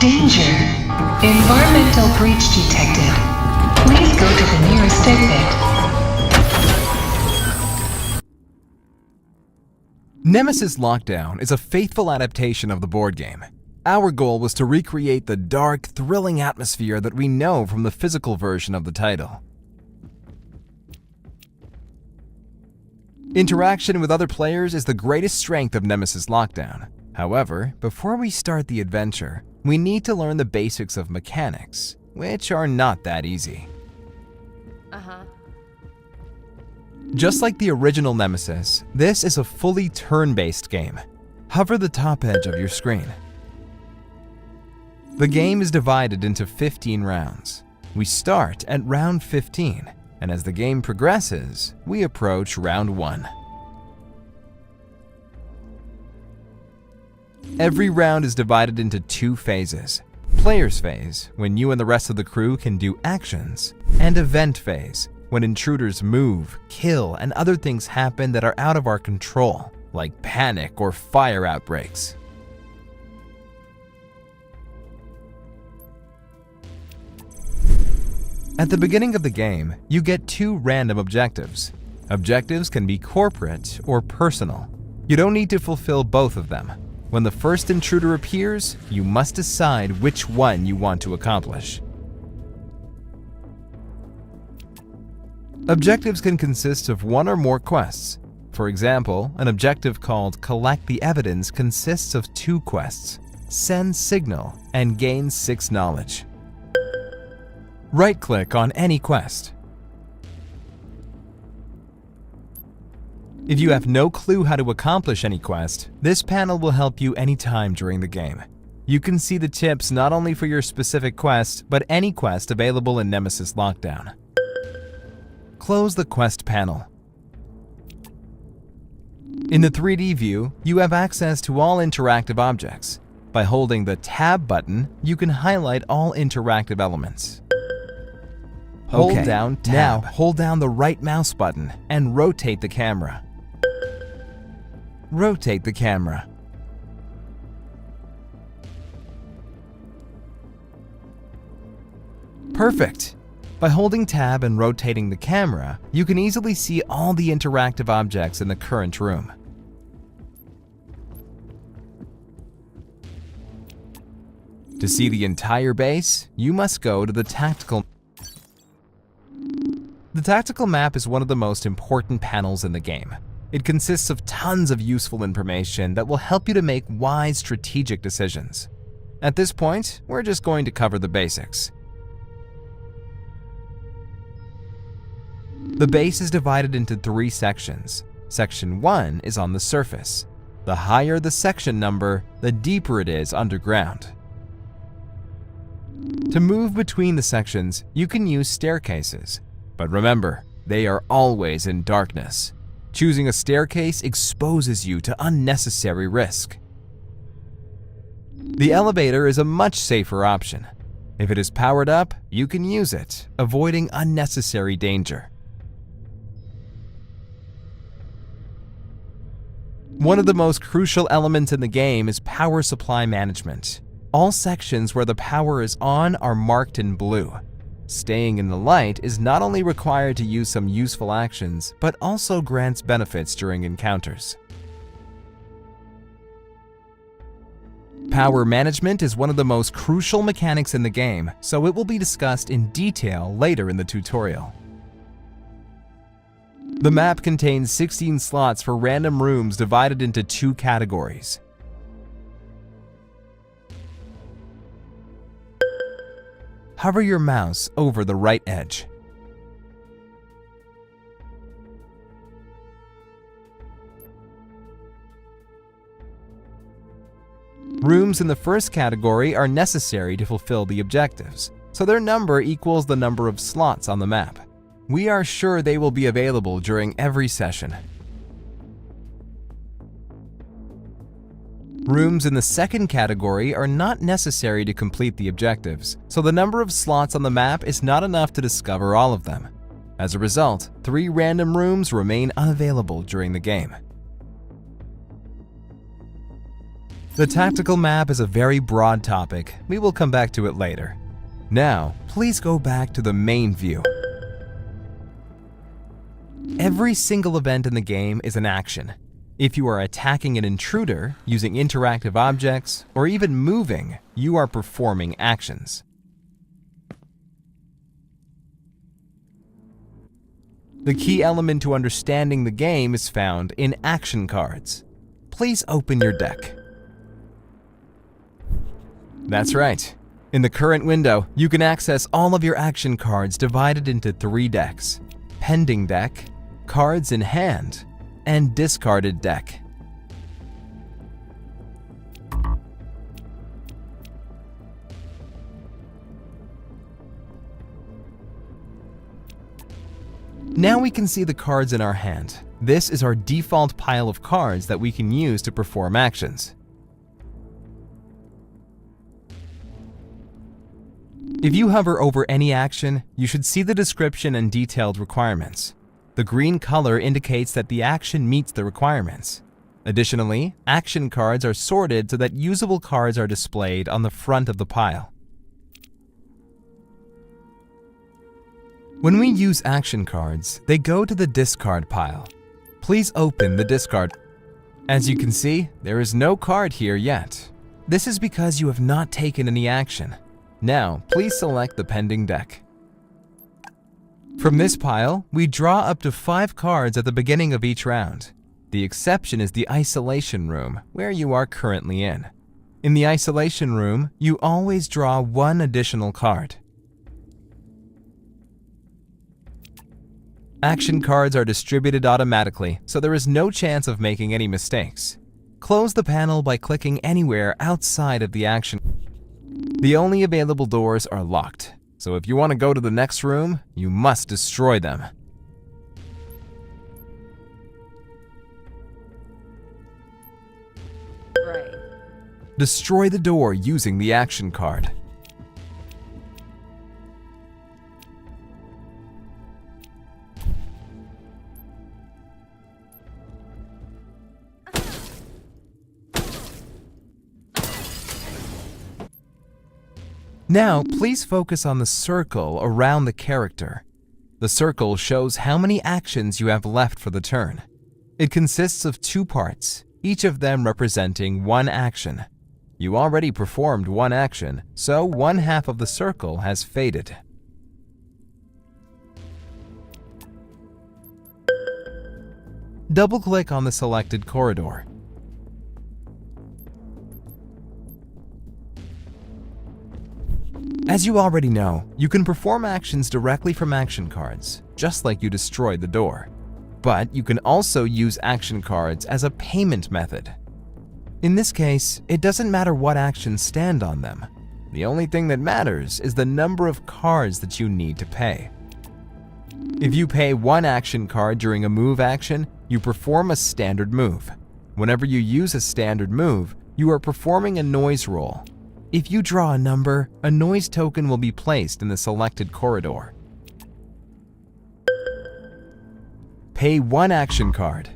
Danger. Environmental breach detected. Please go to the nearest exit. Nemesis Lockdown is a faithful adaptation of the board game. Our goal was to recreate the dark, thrilling atmosphere that we know from the physical version of the title. Interaction with other players is the greatest strength of Nemesis Lockdown. However, before we start the adventure, we need to learn the basics of mechanics, which are not that easy. Just like the original Nemesis, this is a fully turn-based game. Hover the top edge of your screen. The game is divided into 15 rounds. We start at round 15, and as the game progresses, we approach round 1. Every round is divided into 2 phases. Player's phase, when you and the rest of the crew can do actions, and event phase, when intruders move, kill, and other things happen that are out of our control, like panic or fire outbreaks. At the beginning of the game, you get 2 random objectives. Objectives can be corporate or personal. You don't need to fulfill both of them. When the first intruder appears, you must decide which one you want to accomplish. Objectives can consist of 1 or more quests. For example, an objective called Collect the Evidence consists of 2 quests: Send Signal and Gain 6 Knowledge. Right-click on any quest. If you have no clue how to accomplish any quest, this panel will help you anytime during the game. You can see the tips not only for your specific quest, but any quest available in Nemesis Lockdown. Close the quest panel. In the 3D view, you have access to all interactive objects. By holding the Tab button, you can highlight all interactive elements. Hold down Tab. Now, hold down the right mouse button and rotate the camera. Rotate the camera. Perfect! By holding Tab and rotating the camera, you can easily see all the interactive objects in the current room. To see the entire base, you must go to the tactical. The tactical map is one of the most important panels in the game. It consists of tons of useful information that will help you to make wise strategic decisions. At this point, we're just going to cover the basics. The base is divided into 3 sections. Section 1 is on the surface. The higher the section number, the deeper it is underground. To move between the sections, you can use staircases. But remember, they are always in darkness. Choosing a staircase exposes you to unnecessary risk. The elevator is a much safer option. If it is powered up, you can use it, avoiding unnecessary danger. One of the most crucial elements in the game is power supply management. All sections where the power is on are marked in blue. Staying in the light is not only required to use some useful actions, but also grants benefits during encounters. Power management is one of the most crucial mechanics in the game, so it will be discussed in detail later in the tutorial. The map contains 16 slots for random rooms divided into 2 categories. Hover your mouse over the right edge. Rooms in the first category are necessary to fulfill the objectives, so their number equals the number of slots on the map. We are sure they will be available during every session. Rooms in the second category are not necessary to complete the objectives, so the number of slots on the map is not enough to discover all of them. As a result, 3 random rooms remain unavailable during the game. The tactical map is a very broad topic. We will come back to it later. Now, please go back to the main view. Every single event in the game is an action. If you are attacking an intruder, using interactive objects, or even moving, you are performing actions. The key element to understanding the game is found in action cards. Please open your deck. That's right. In the current window, you can access all of your action cards divided into 3 decks: pending deck, cards in hand, and discarded deck. Now we can see the cards in our hand. This is our default pile of cards that we can use to perform actions. If you hover over any action, you should see the description and detailed requirements. The green color indicates that the action meets the requirements. Additionally, action cards are sorted so that usable cards are displayed on the front of the pile. When we use action cards, they go to the discard pile. Please open the discard. As you can see, there is no card here yet. This is because you have not taken any action. Now, please select the pending deck. From this pile, we draw up to 5 cards at the beginning of each round. The exception is the isolation room, where you are currently in. In the isolation room, you always draw 1 additional card. Action cards are distributed automatically, so there is no chance of making any mistakes. Close the panel by clicking anywhere outside of the action. The only available doors are locked, so if you want to go to the next room, you must destroy them. Right. Destroy the door using the action card. Now, please focus on the circle around the character. The circle shows how many actions you have left for the turn. It consists of 2 parts, each of them representing 1 action. You already performed 1 action, so 1/2 of the circle has faded. Double-click on the selected corridor. As you already know, you can perform actions directly from action cards, just like you destroyed the door. But you can also use action cards as a payment method. In this case, it doesn't matter what actions stand on them. The only thing that matters is the number of cards that you need to pay. If you pay 1 action card during a move action, you perform a standard move. Whenever you use a standard move, you are performing a noise roll. If you draw a number, a noise token will be placed in the selected corridor. Pay 1 action card.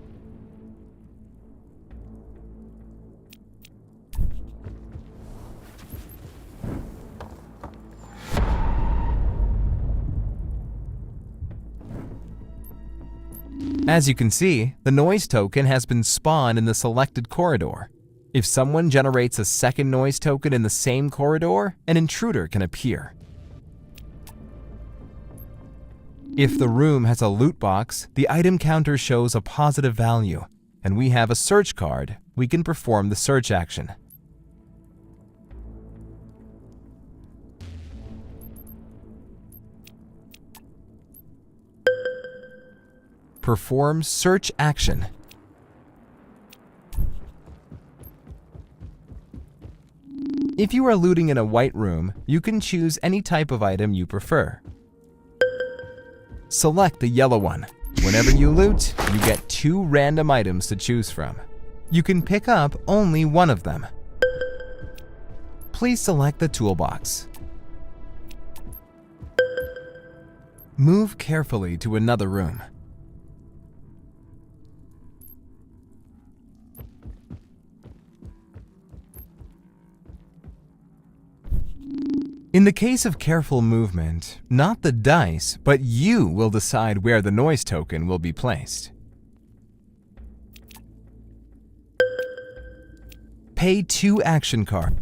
As you can see, the noise token has been spawned in the selected corridor. If someone generates a second noise token in the same corridor, an intruder can appear. If the room has a loot box, the item counter shows a positive value, and we have a search card, we can perform the search action. Perform search action. If you are looting in a white room, you can choose any type of item you prefer. Select the yellow one. Whenever you loot, you get 2 random items to choose from. You can pick up only one of them. Please select the toolbox. Move carefully to another room. In the case of careful movement, not the dice, but you will decide where the noise token will be placed. Pay 2 action cards.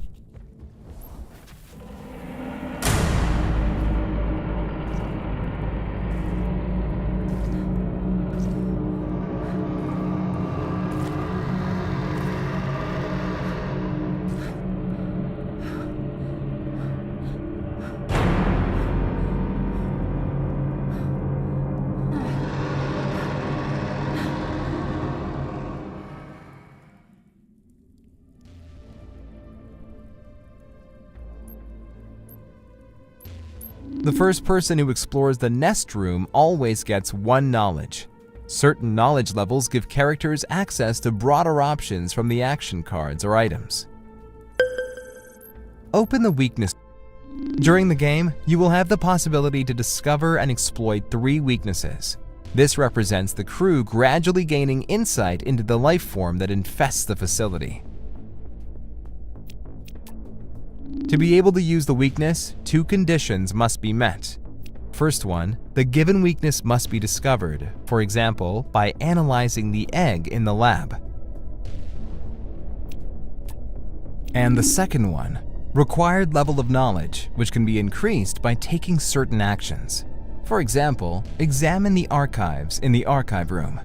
The first person who explores the nest room always gets 1 knowledge. Certain knowledge levels give characters access to broader options from the action cards or items. Open the weakness. During the game, you will have the possibility to discover and exploit 3 weaknesses. This represents the crew gradually gaining insight into the life form that infests the facility. To be able to use the weakness, 2 conditions must be met. First one, the given weakness must be discovered, for example, by analyzing the egg in the lab. And the second one, required level of knowledge, which can be increased by taking certain actions. For example, examine the archives in the archive room.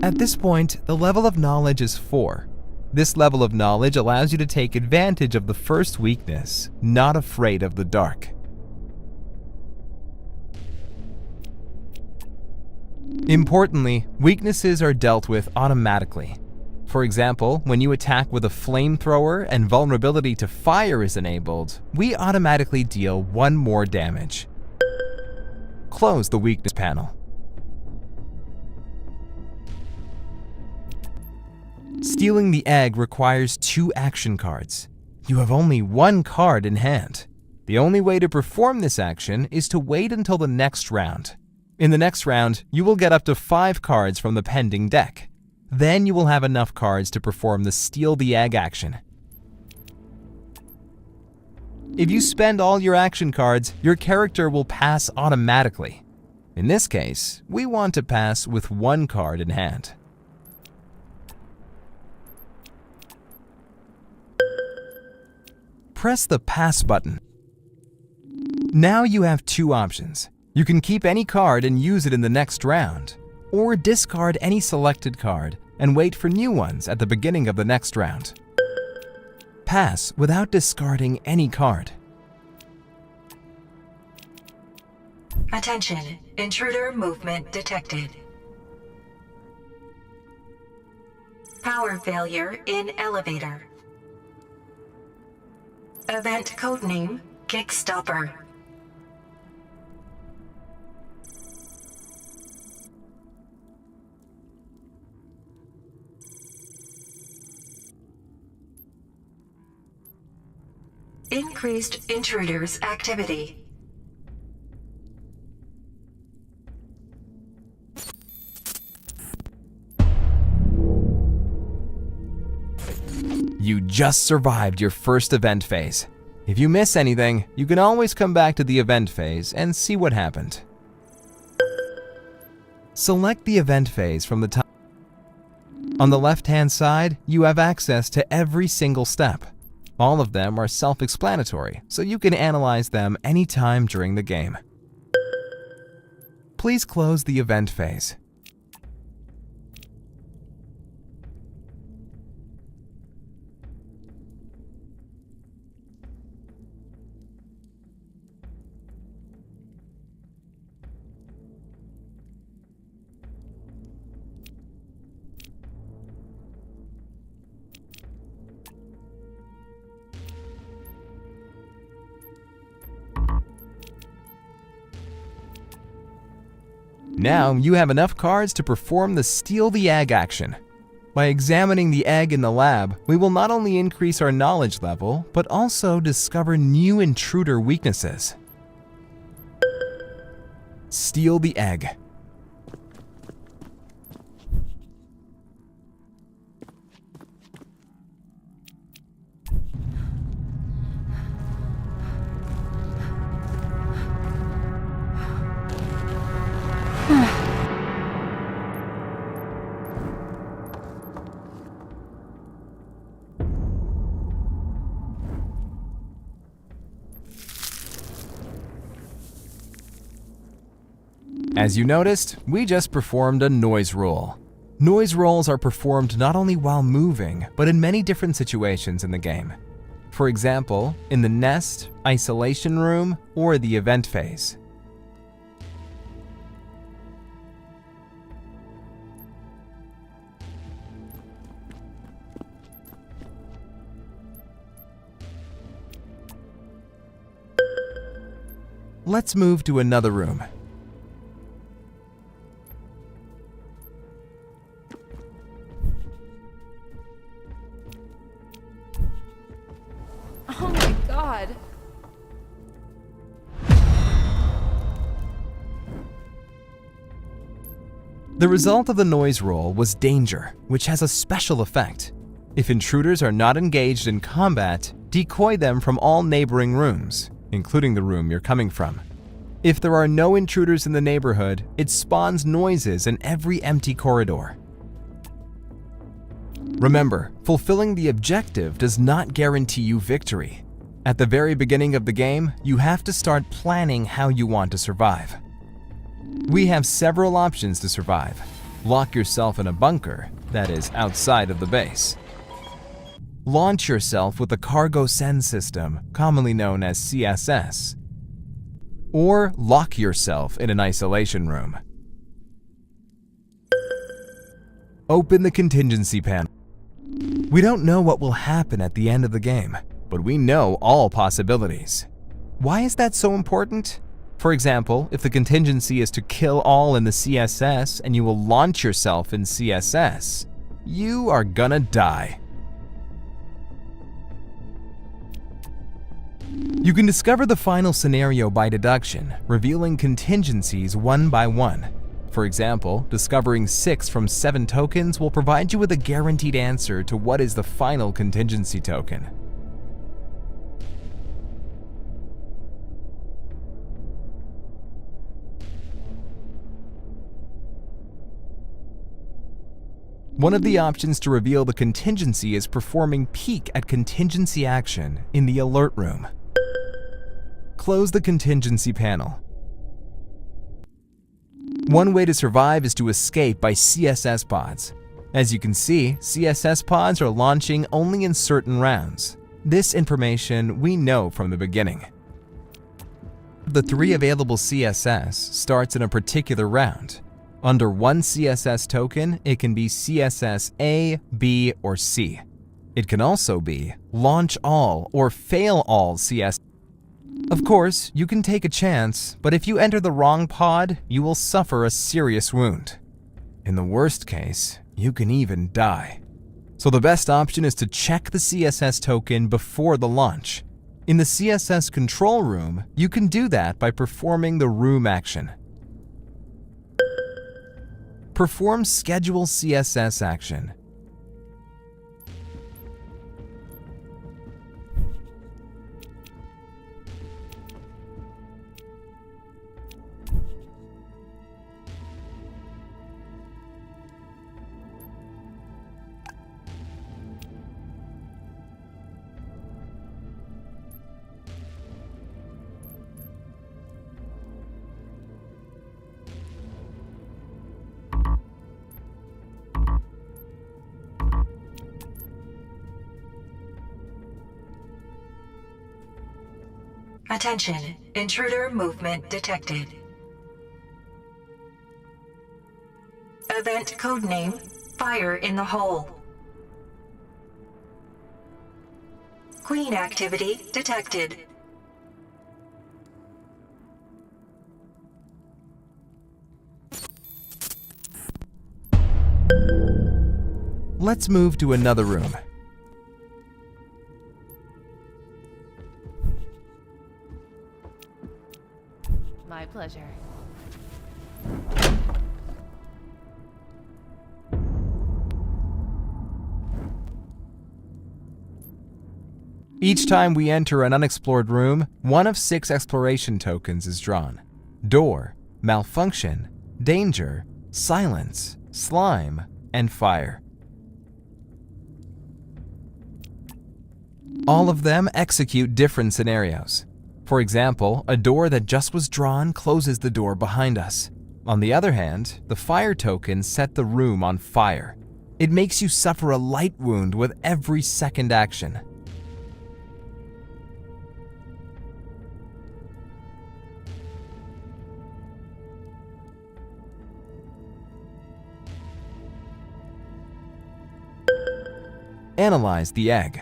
At this point, the level of knowledge is 4. This level of knowledge allows you to take advantage of the first weakness, not afraid of the dark. Importantly, weaknesses are dealt with automatically. For example, when you attack with a flamethrower and vulnerability to fire is enabled, we automatically deal 1 more damage. Close the weakness panel. Stealing the egg requires 2 action cards. You have only 1 card in hand. The only way to perform this action is to wait until the next round. In the next round, you will get up to 5 cards from the pending deck. Then you will have enough cards to perform the Steal the Egg action. If you spend all your action cards, your character will pass automatically. In this case, we want to pass with 1 card in hand. Press the Pass button. Now you have 2 options. You can keep any card and use it in the next round, or discard any selected card and wait for new ones at the beginning of the next round. Pass without discarding any card. Attention, intruder movement detected. Power failure in elevator. Event codename, Kickstopper. Increased intruders activity. You just survived your first event phase. If you miss anything, you can always come back to the event phase and see what happened. Select the event phase from the top. On the left-hand side, you have access to every single step. All of them are self-explanatory, so you can analyze them anytime during the game. Please close the event phase. Now you have enough cards to perform the Steal the Egg action. By examining the egg in the lab, we will not only increase our knowledge level, but also discover new intruder weaknesses. Steal the Egg. As you noticed, we just performed a noise roll. Noise rolls are performed not only while moving, but in many different situations in the game. For example, in the nest, isolation room, or the event phase. Let's move to another room. Oh my god. The result of the noise roll was danger, which has a special effect. If intruders are not engaged in combat, decoy them from all neighboring rooms, including the room you're coming from. If there are no intruders in the neighborhood, it spawns noises in every empty corridor. Remember, fulfilling the objective does not guarantee you victory. At the very beginning of the game, you have to start planning how you want to survive. We have several options to survive. Lock yourself in a bunker, that is, outside of the base. Launch yourself with the cargo send system, commonly known as CSS. Or lock yourself in an isolation room. Open the contingency panel. We don't know what will happen at the end of the game, but we know all possibilities. Why is that so important? For example, if the contingency is to kill all in the CSS and you will launch yourself in CSS, you are gonna die. You can discover the final scenario by deduction, revealing contingencies one by one. For example, discovering 6 from 7 tokens will provide you with a guaranteed answer to what is the final contingency token. One of the options to reveal the contingency is performing peek at contingency action in the alert room. Close the contingency panel. One way to survive is to escape by CSS pods. As you can see, CSS pods are launching only in certain rounds. This information we know from the beginning. The 3 available CSS starts in a particular round. Under one CSS token, it can be CSS A, B, or C. It can also be launch all or fail all CSS. Of course, you can take a chance, but if you enter the wrong pod, you will suffer a serious wound. In the worst case, you can even die. So the best option is to check the CSS token before the launch. In the CSS control room, you can do that by performing the room action. Perform schedule CSS action. Attention, intruder movement detected. Event codename, Fire in the Hole. Queen activity detected. Let's move to another room. My pleasure. Each time we enter an unexplored room, one of 6 exploration tokens is drawn. Door, malfunction, danger, silence, slime, and fire. All of them execute different scenarios. For example, a door that just was drawn closes the door behind us. On the other hand, the fire token set the room on fire. It makes you suffer a light wound with every second action. Analyze the egg.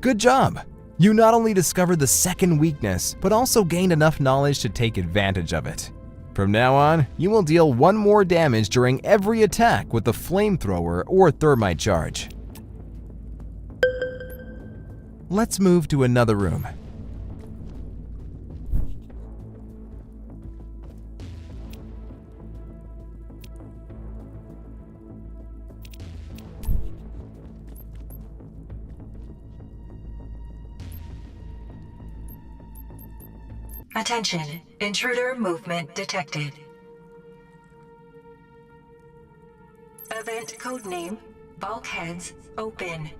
Good job! You not only discovered the second weakness, but also gained enough knowledge to take advantage of it. From now on, you will deal 1 more damage during every attack with the flamethrower or thermite charge. Let's move to another room. Attention, intruder movement detected. Event codename, bulkheads open.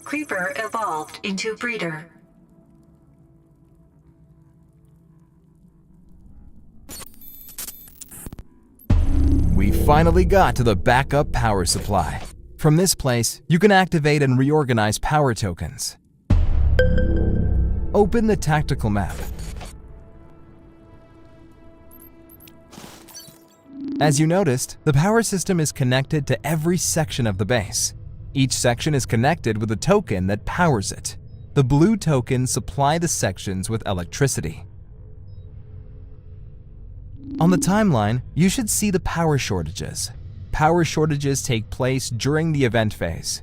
Creeper evolved into breeder. We finally got to the backup power supply. From this place, you can activate and reorganize power tokens. Open the tactical map. As you noticed, the power system is connected to every section of the base. Each section is connected with a token that powers it. The blue tokens supply the sections with electricity. On the timeline, you should see the power shortages. Power shortages take place during the event phase.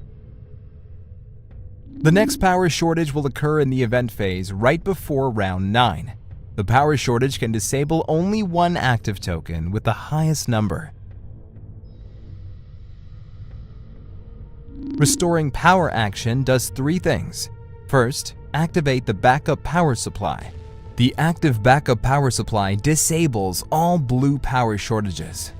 The next power shortage will occur in the event phase right before round 9. The power shortage can disable only 1 active token with the highest number. Restoring power action does 3 things. First, activate the backup power supply. The active backup power supply disables all blue power shortages.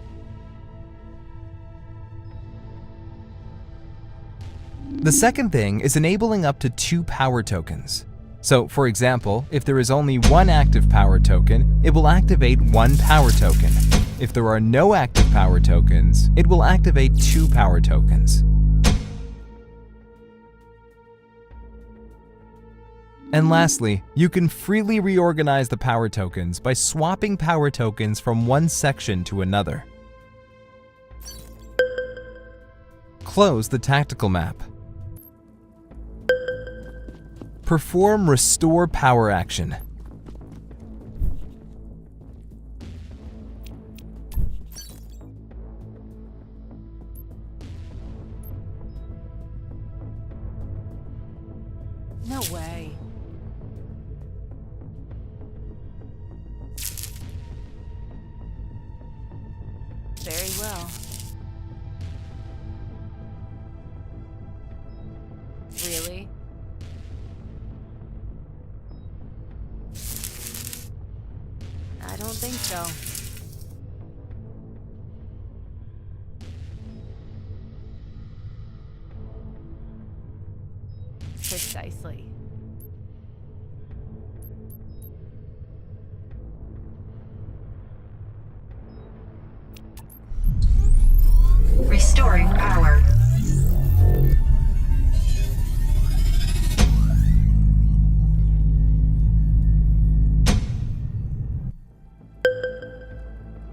The second thing is enabling up to 2 power tokens. So, for example, if there is only 1 active power token, it will activate 1 power token. If there are no active power tokens, it will activate 2 power tokens. And lastly, you can freely reorganize the power tokens by swapping power tokens from one section to another. Close the tactical map. Perform Restore Power action. No way. Very well. Really? I don't think so. Precisely. Restoring power.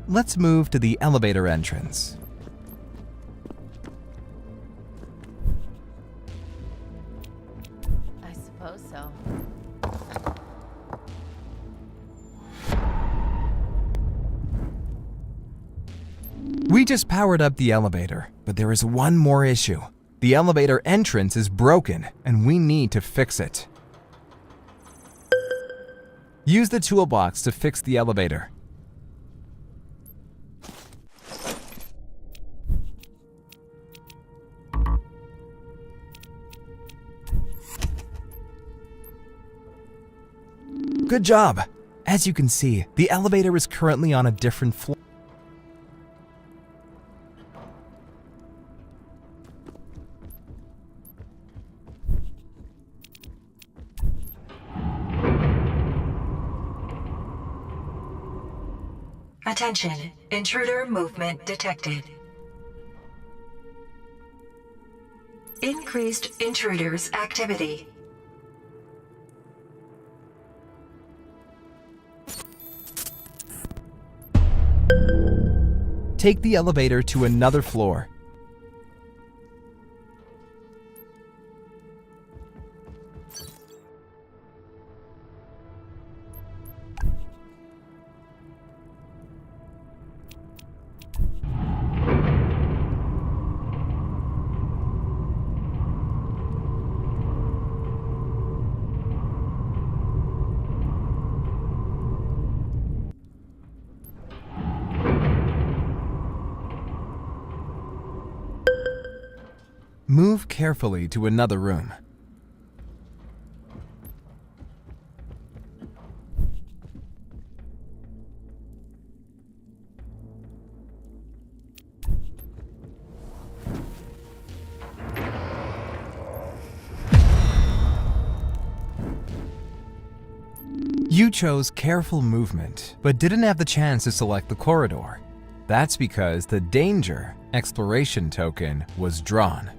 Let's move to the elevator entrance. I suppose so. We just powered up the elevator, but there is one more issue. The elevator entrance is broken, and we need to fix it. Use the toolbox to fix the elevator. Good job! As you can see, the elevator is currently on a different floor. Attention, intruder movement detected. Increased intruders activity. Take the elevator to another floor. Move carefully to another room. You chose careful movement, but didn't have the chance to select the corridor. That's because the Danger exploration token was drawn.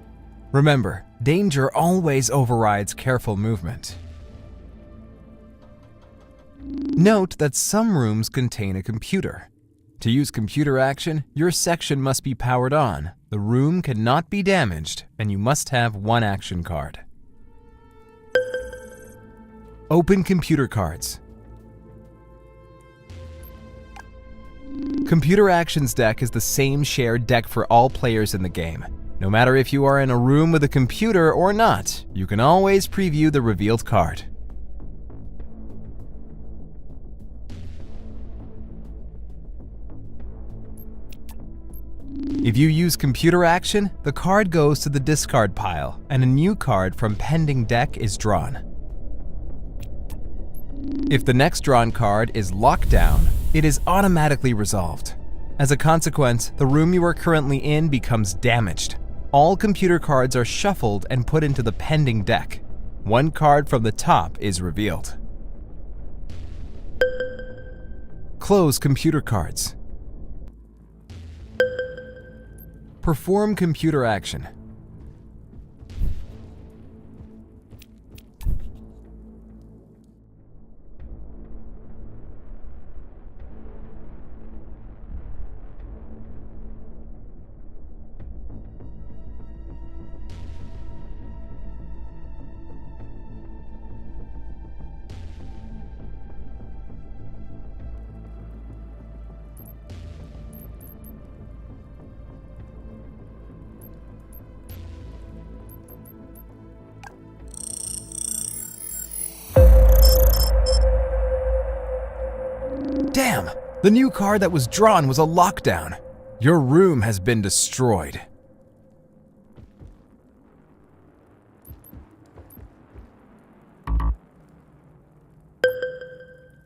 Remember, danger always overrides careful movement. Note that some rooms contain a computer. To use computer action, your section must be powered on, the room cannot be damaged, and you must have one action card. Open computer cards. Computer Actions deck is the same shared deck for all players in the game. No matter if you are in a room with a computer or not, you can always preview the revealed card. If you use Computer Action, the card goes to the discard pile, and a new card from Pending Deck is drawn. If the next drawn card is Lockdown, it is automatically resolved. As a consequence, the room you are currently in becomes damaged. All computer cards are shuffled and put into the Pending Deck. One card from the top is revealed. Close computer cards. Perform computer action. Damn! The new card that was drawn was a lockdown. Your room has been destroyed.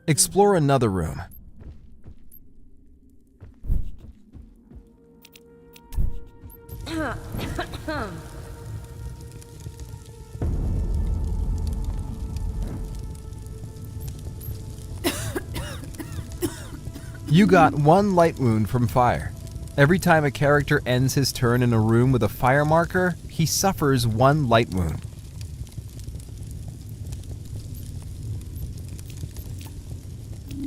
Explore another room. You got one light wound from fire. Every time a character ends his turn in a room with a fire marker, he suffers one light wound.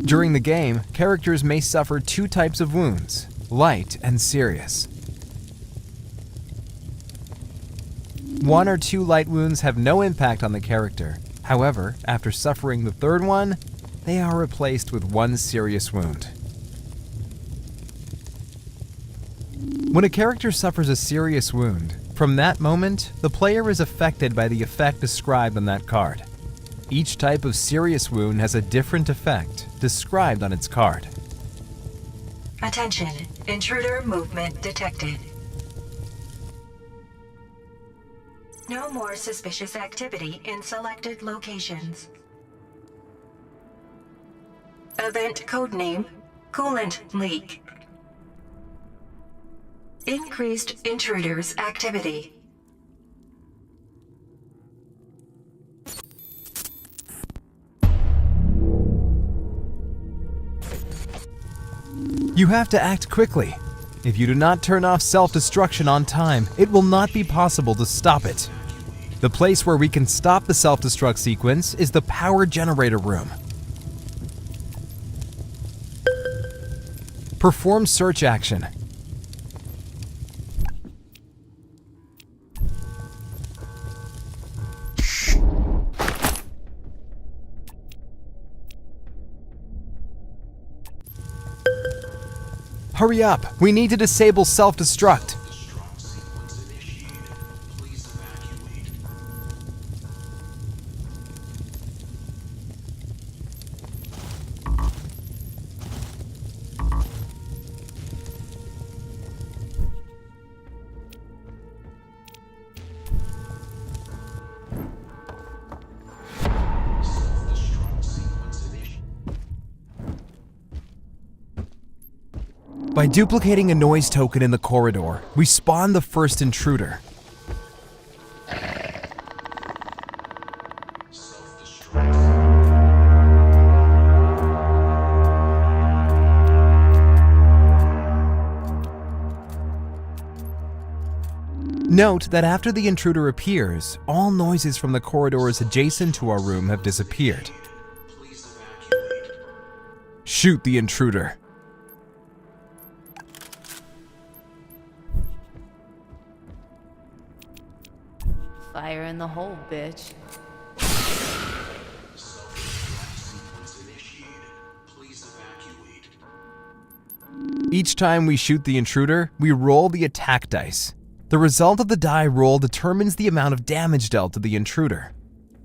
During the game, characters may suffer two types of wounds, light and serious. One or two light wounds have no impact on the character. However, after suffering the third one, they are replaced with one serious wound. When a character suffers a serious wound, from that moment, the player is affected by the effect described on that card. Each type of serious wound has a different effect described on its card. Attention, intruder movement detected. No more suspicious activity in selected locations. Event codename Coolant Leak. Increased intruders activity. You have to act quickly. If you do not turn off self-destruction on time, it will not be possible to stop it. The place where we can stop the self-destruct sequence is the power generator room. Perform search action. Hurry up! We need to disable self-destruct. By duplicating a noise token in the corridor, we spawn the first intruder. Note that after the intruder appears, all noises from the corridors adjacent to our room have disappeared. Shoot the intruder. Fire in the hole, bitch. Each time we shoot the intruder, we roll the attack dice. The result of the die roll determines the amount of damage dealt to the intruder.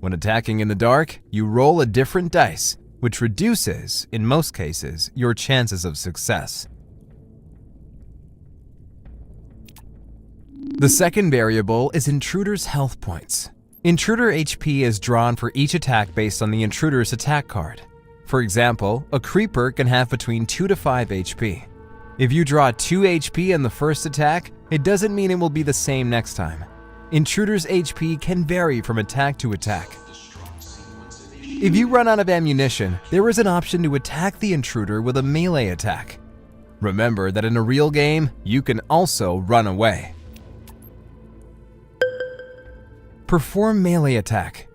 When attacking in the dark, you roll a different dice, which reduces, in most cases, your chances of success. The second variable is intruder's health points. Intruder HP is drawn for each attack based on the intruder's attack card. For example, a creeper can have between 2 to 5 HP. If you draw 2 HP in the first attack, it doesn't mean it will be the same next time. Intruder's HP can vary from attack to attack. If you run out of ammunition, there is an option to attack the intruder with a melee attack. Remember that in a real game, you can also run away. Perform melee attack.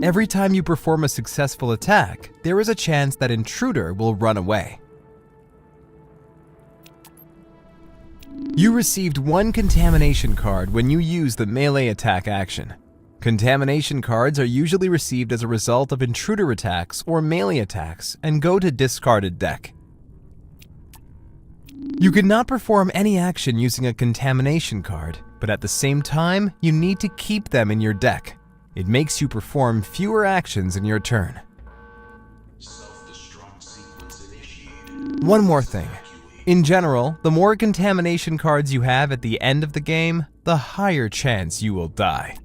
Every time you perform a successful attack, there is a chance that intruder will run away. You received 1 contamination card when you use the melee attack action. Contamination cards are usually received as a result of intruder attacks or melee attacks and go to discarded deck. You cannot perform any action using a contamination card, but at the same time, you need to keep them in your deck. It makes you perform fewer actions in your turn. One more thing. In general, the more contamination cards you have at the end of the game, the higher chance you will die.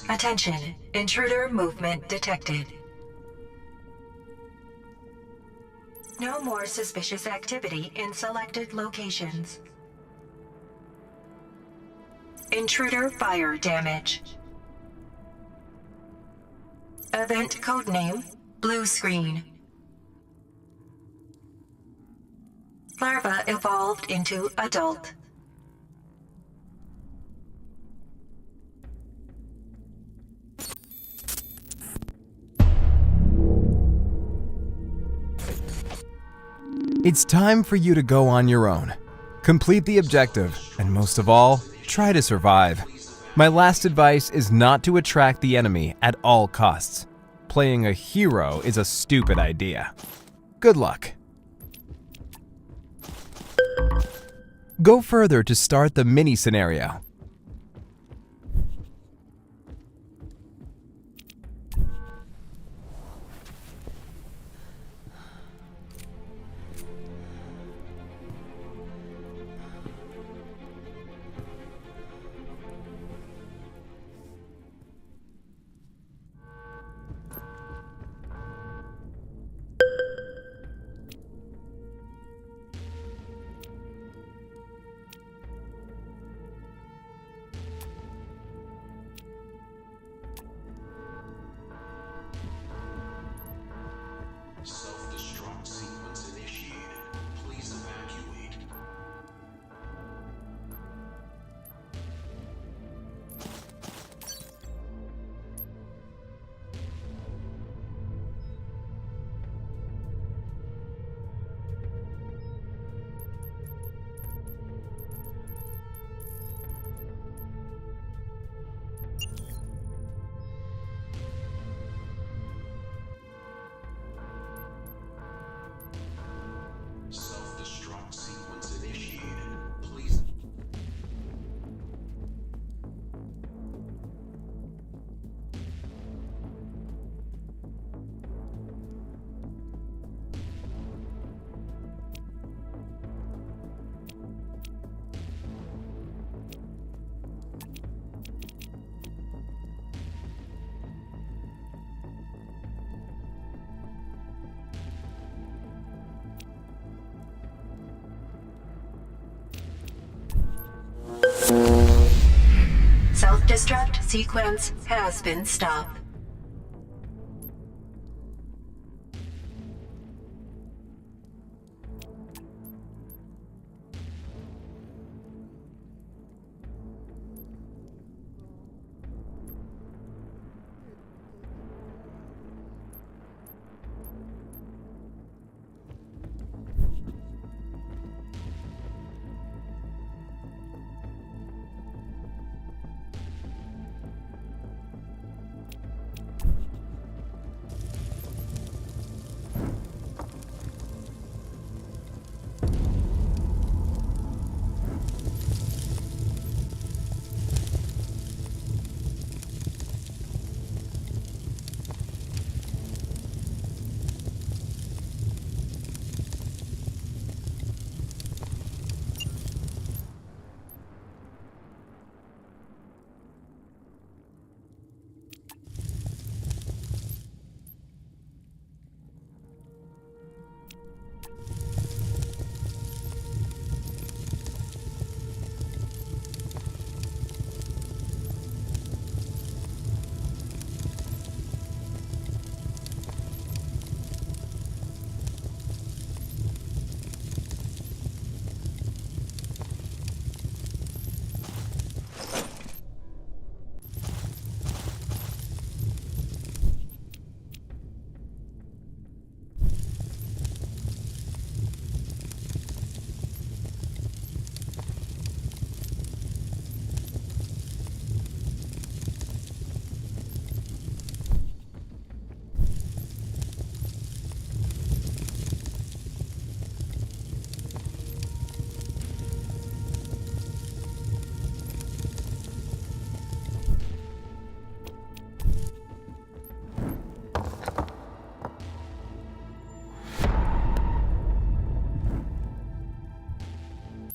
Attention, intruder movement detected. No more suspicious activity in selected locations. Intruder fire damage. Event codename Blue Screen. Larva evolved into adult. It's time for you to go on your own. Complete the objective, and most of all, try to survive. My last advice is not to attract the enemy at all costs. Playing a hero is a stupid idea. Good luck. Go further to start the mini scenario. Self-destruct sequence initiated. Please evacuate. Self-destruct sequence initiated. Please. Self-destruct sequence has been stopped.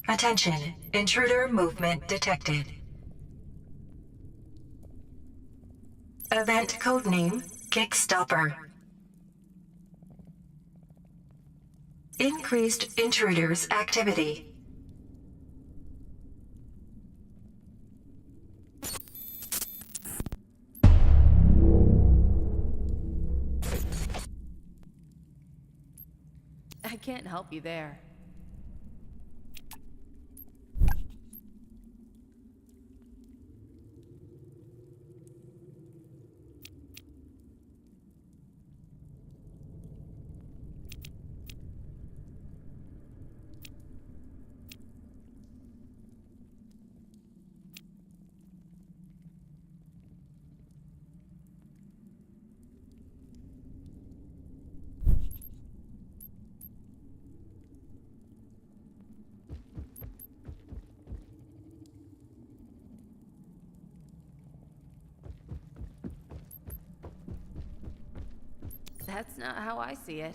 Attention, intruder movement detected. Event codename Kickstopper. Increased intruders activity. I can't help you there. That's not how I see it.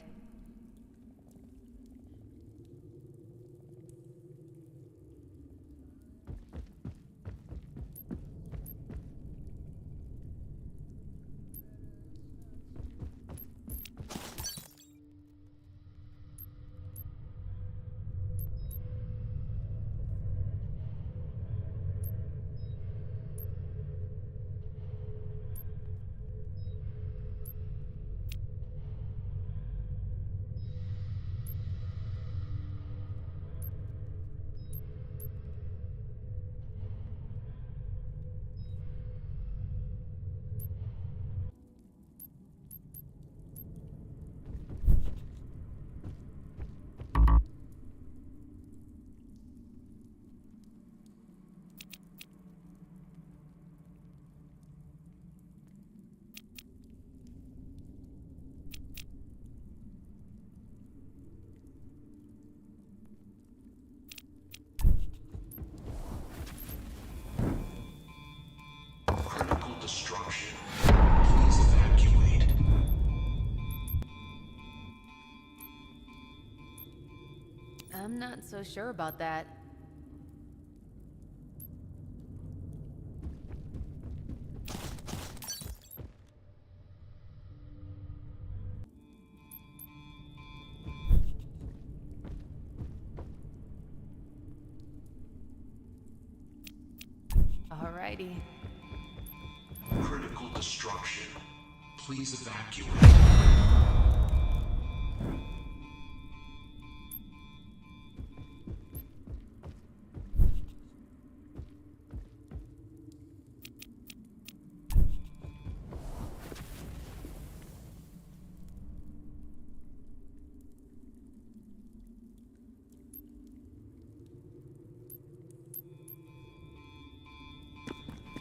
Critical destruction. Please evacuate. I'm not so sure about that. Alrighty. Critical destruction. Please evacuate.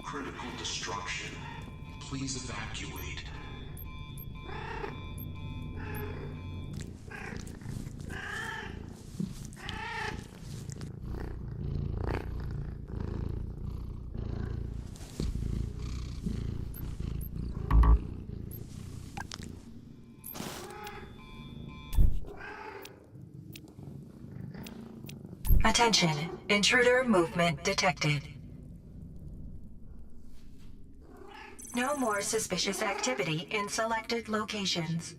Critical destruction. Please evacuate. Attention, intruder movement detected. No more suspicious activity in selected locations.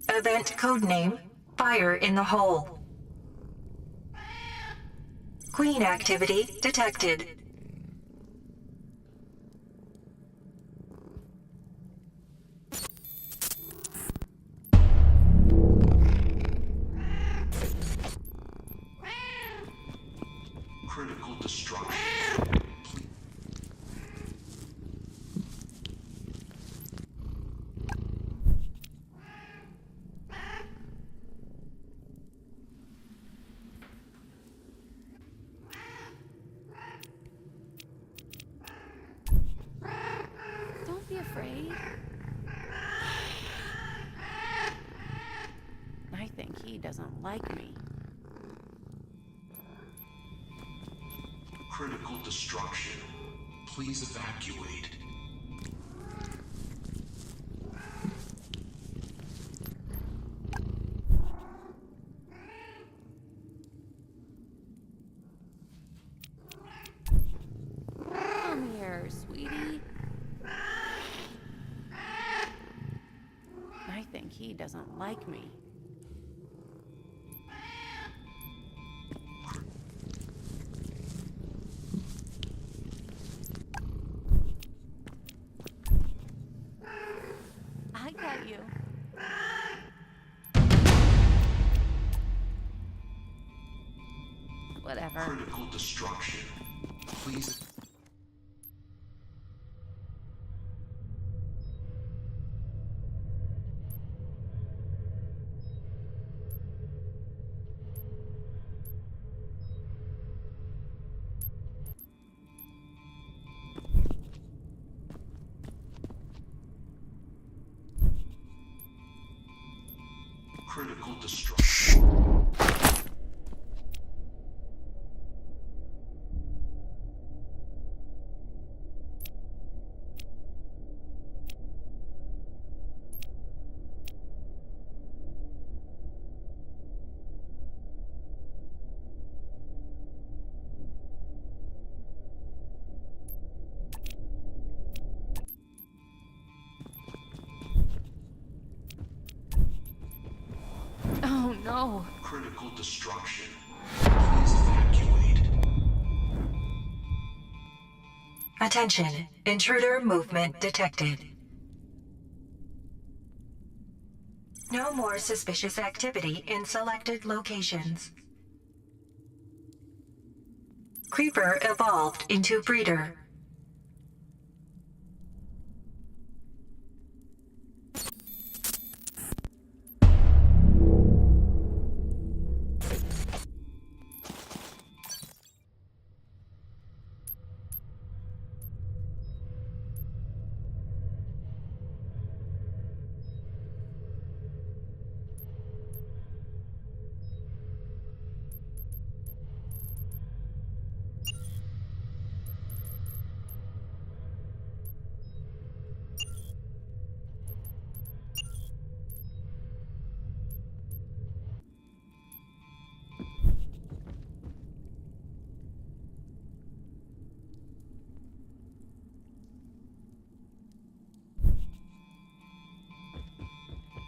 Event codename, Fire in the Hole. Queen activity detected. Critical destruction. Don't be afraid. I think he doesn't like me. Critical destruction. Please evacuate. Come here, sweetie. I think he doesn't like me. I got you. Whatever. Critical destruction. Please. Critical destruction. Critical destruction. Please evacuate. Attention, intruder movement detected. No more suspicious activity in selected locations. Creeper evolved into breeder.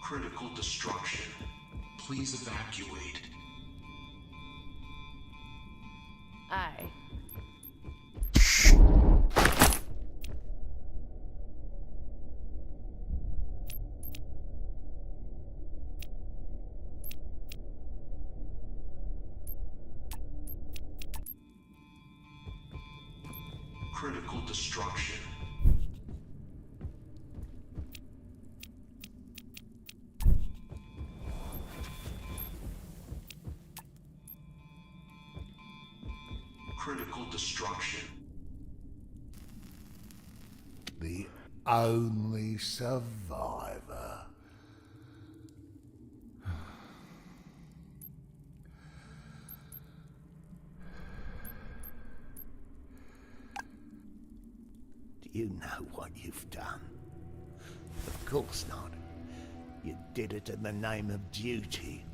Critical destruction. Please evacuate. Aye. Critical destruction. Critical destruction. The only survivor. Do you know what you've done? Of course not. You did it in the name of duty.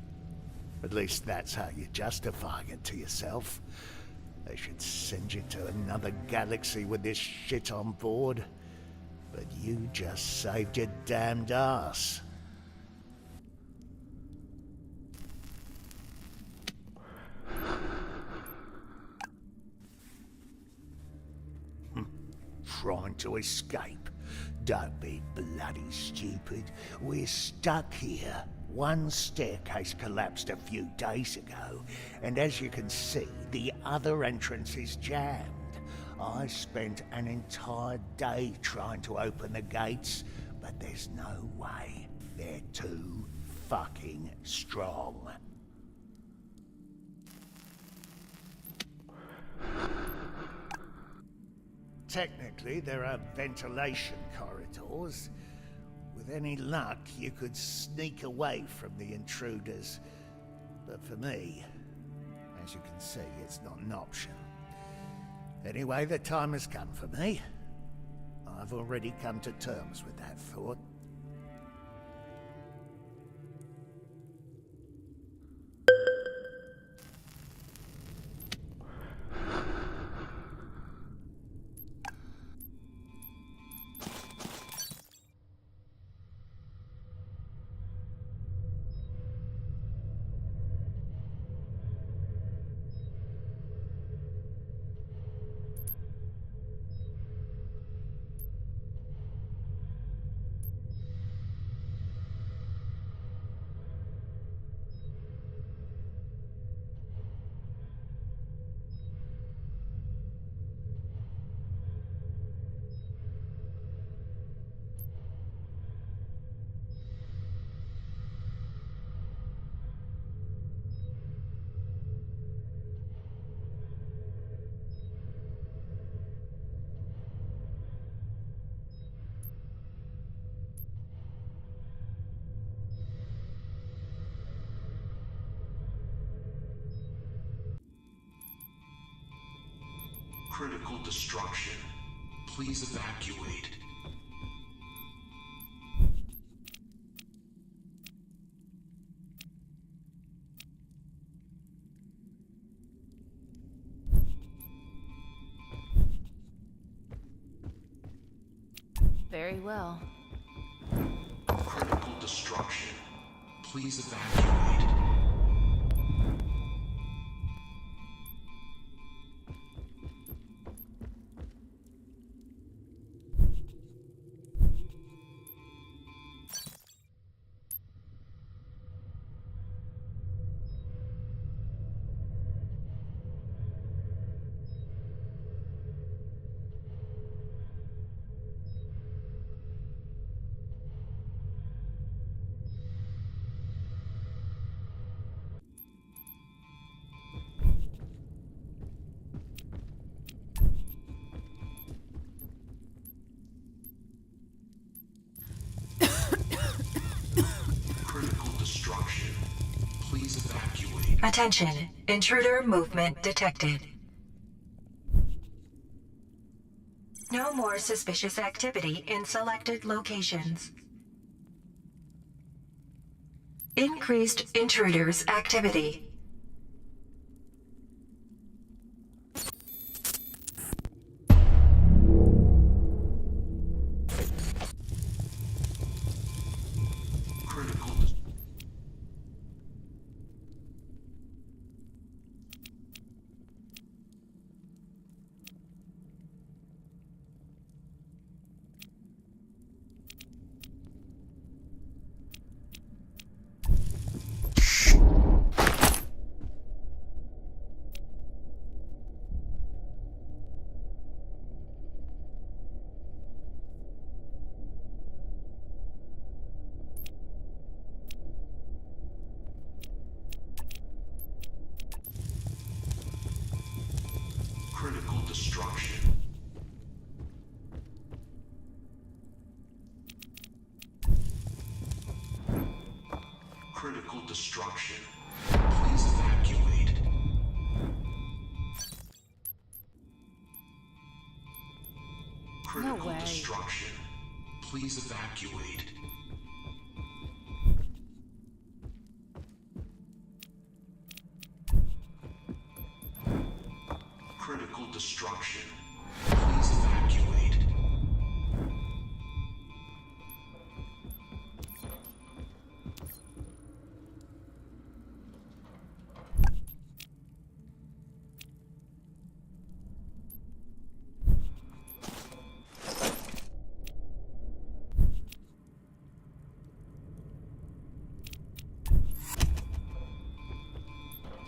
At least that's how you're justifying it to yourself. They should send you to another galaxy with this shit on board. But you just saved your damned ass. Trying to escape? Don't be bloody stupid. We're stuck here. One staircase collapsed a few days ago, and as you can see, the other entrance is jammed. I spent an entire day trying to open the gates, but there's no way. They're too fucking strong. Technically, there are ventilation corridors. With any luck, you could sneak away from the intruders. But for me, as you can see, it's not an option. Anyway, the time has come for me. I've already come to terms with that thought. Critical destruction. Please evacuate. Very well. Critical destruction. Please evacuate. Attention, intruder movement detected. No more suspicious activity in selected locations. Increased intruders activity. Critical. Critical destruction. Critical destruction. Please evacuate. Critical way. destruction. Please evacuate. Critical destruction. Please evacuate.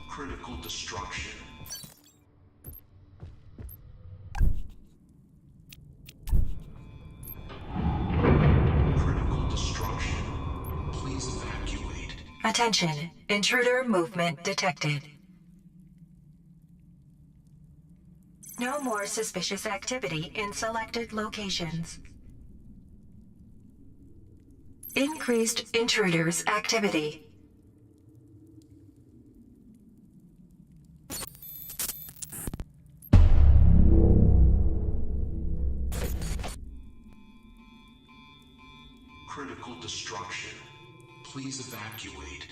Critical destruction. Critical destruction. Please evacuate. Attention, intruder movement detected. No more suspicious activity in selected locations. Increased intruders activity. Critical destruction. Please evacuate.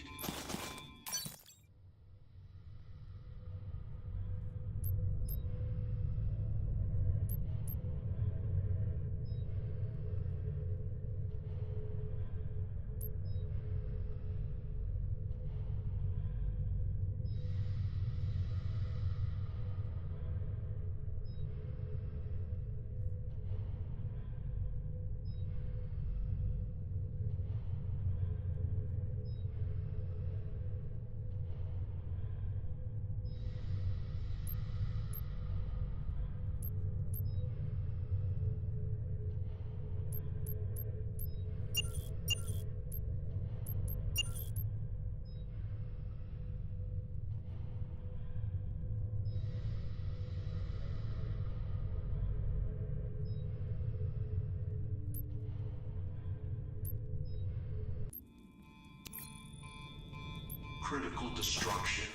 Critical destruction.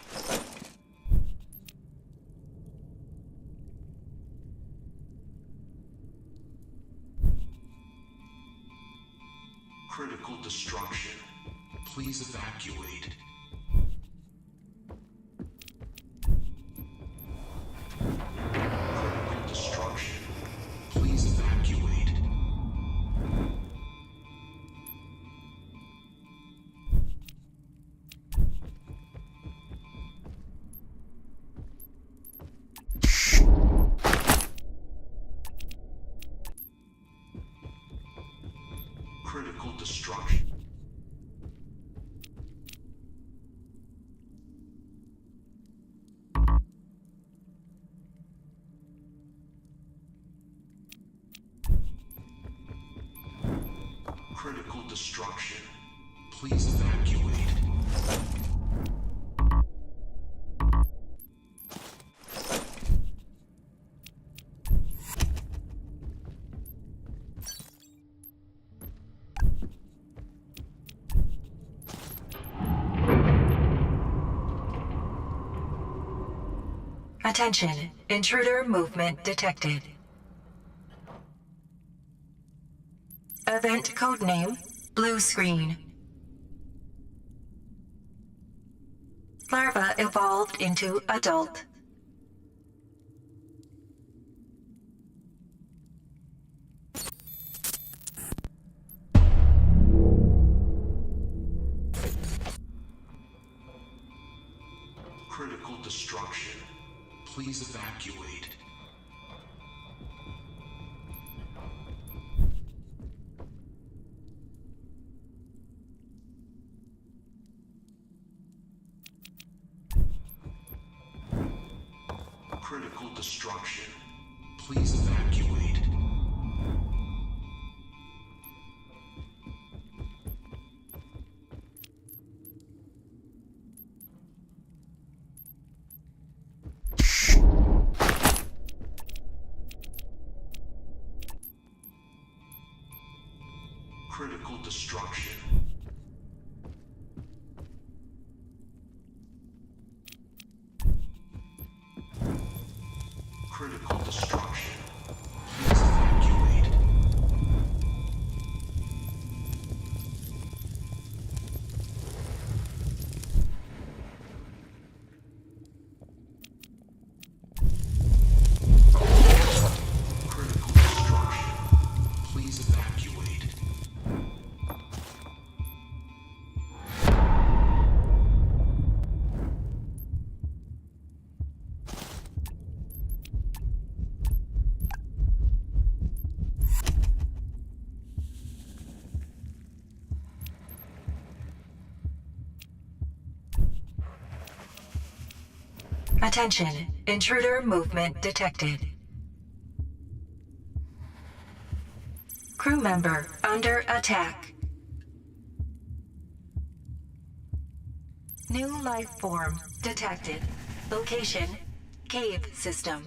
Critical destruction. Please evacuate. Critical destruction. Please evacuate. Critical destruction. Critical destruction. Please evacuate. Attention, intruder movement detected. Event codename, blue screen. Larva evolved into adult. Critical destruction. Please evacuate. Critical destruction. Please evacuate. Critical destruction. Critical destruction. Please evacuate. Critical destruction. Please evacuate. Attention, intruder movement detected. Crew member under attack. New life form detected. Location, cave system.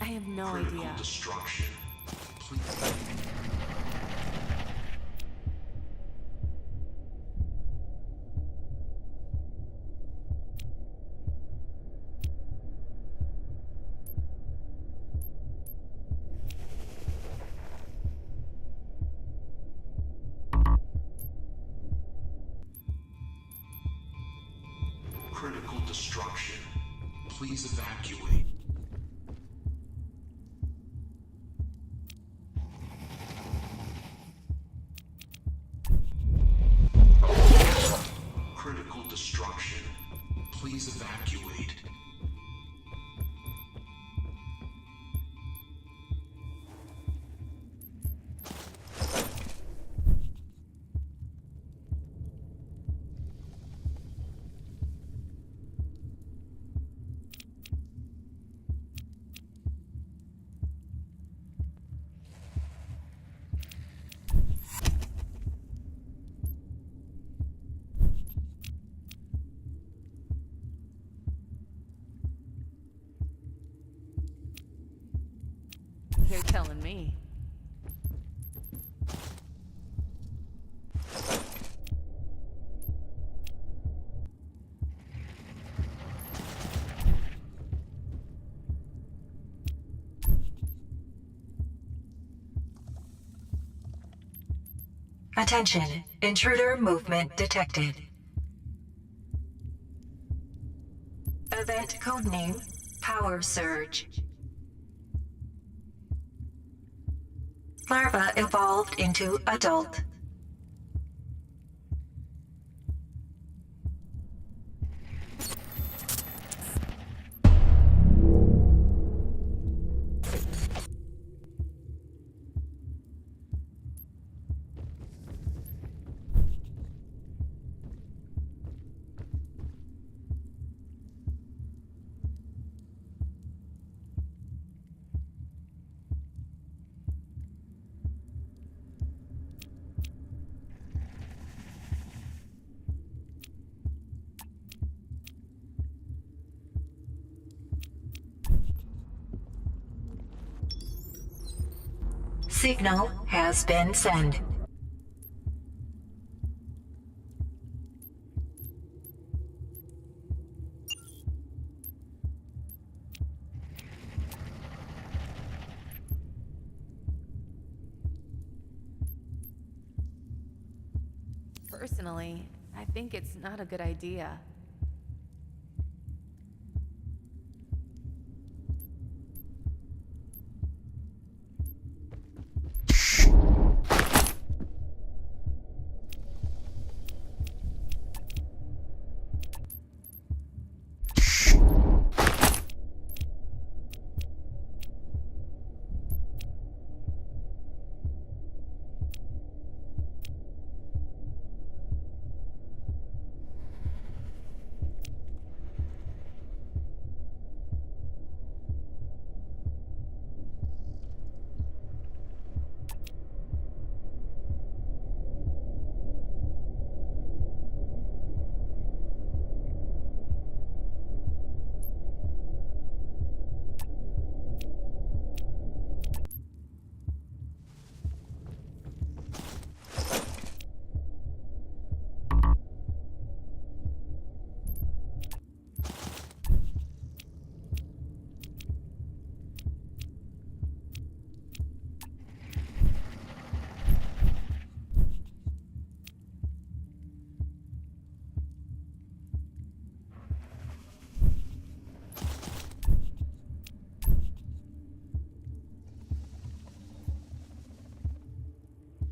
I have no Critical idea. destruction. Please. Critical destruction. Please evacuate. Critical destruction. Please evacuate. You're telling me. Attention, intruder movement detected. Event codename, power surge. Larva evolved into adult. Signal has been sent. Personally, I think it's not a good idea.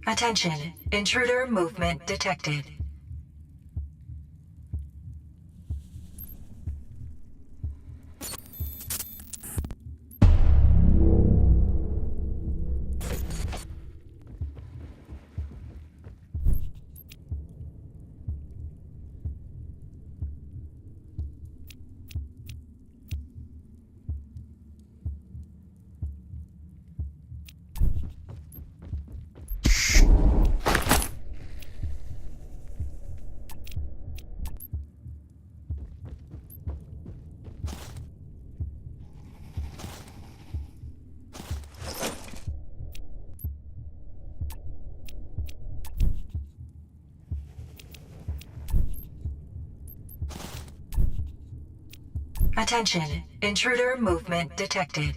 Attention, intruder movement detected. Attention, intruder movement detected.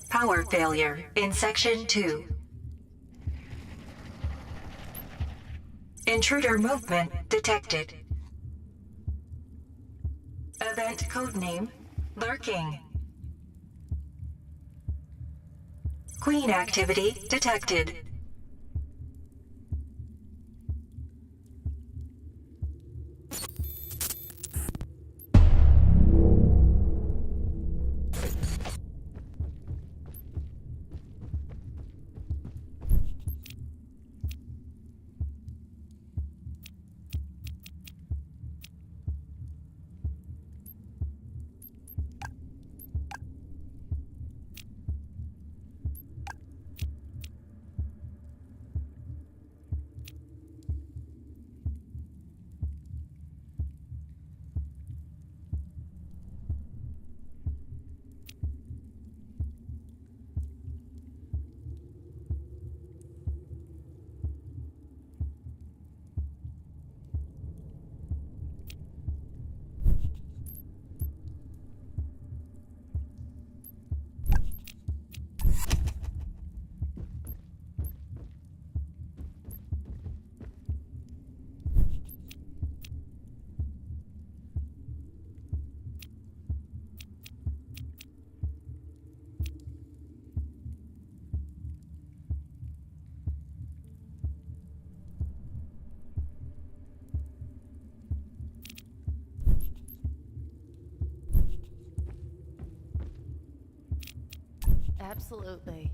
Power failure in Section 2. Intruder movement detected. Event codename, Lurking. Queen activity detected. Absolutely.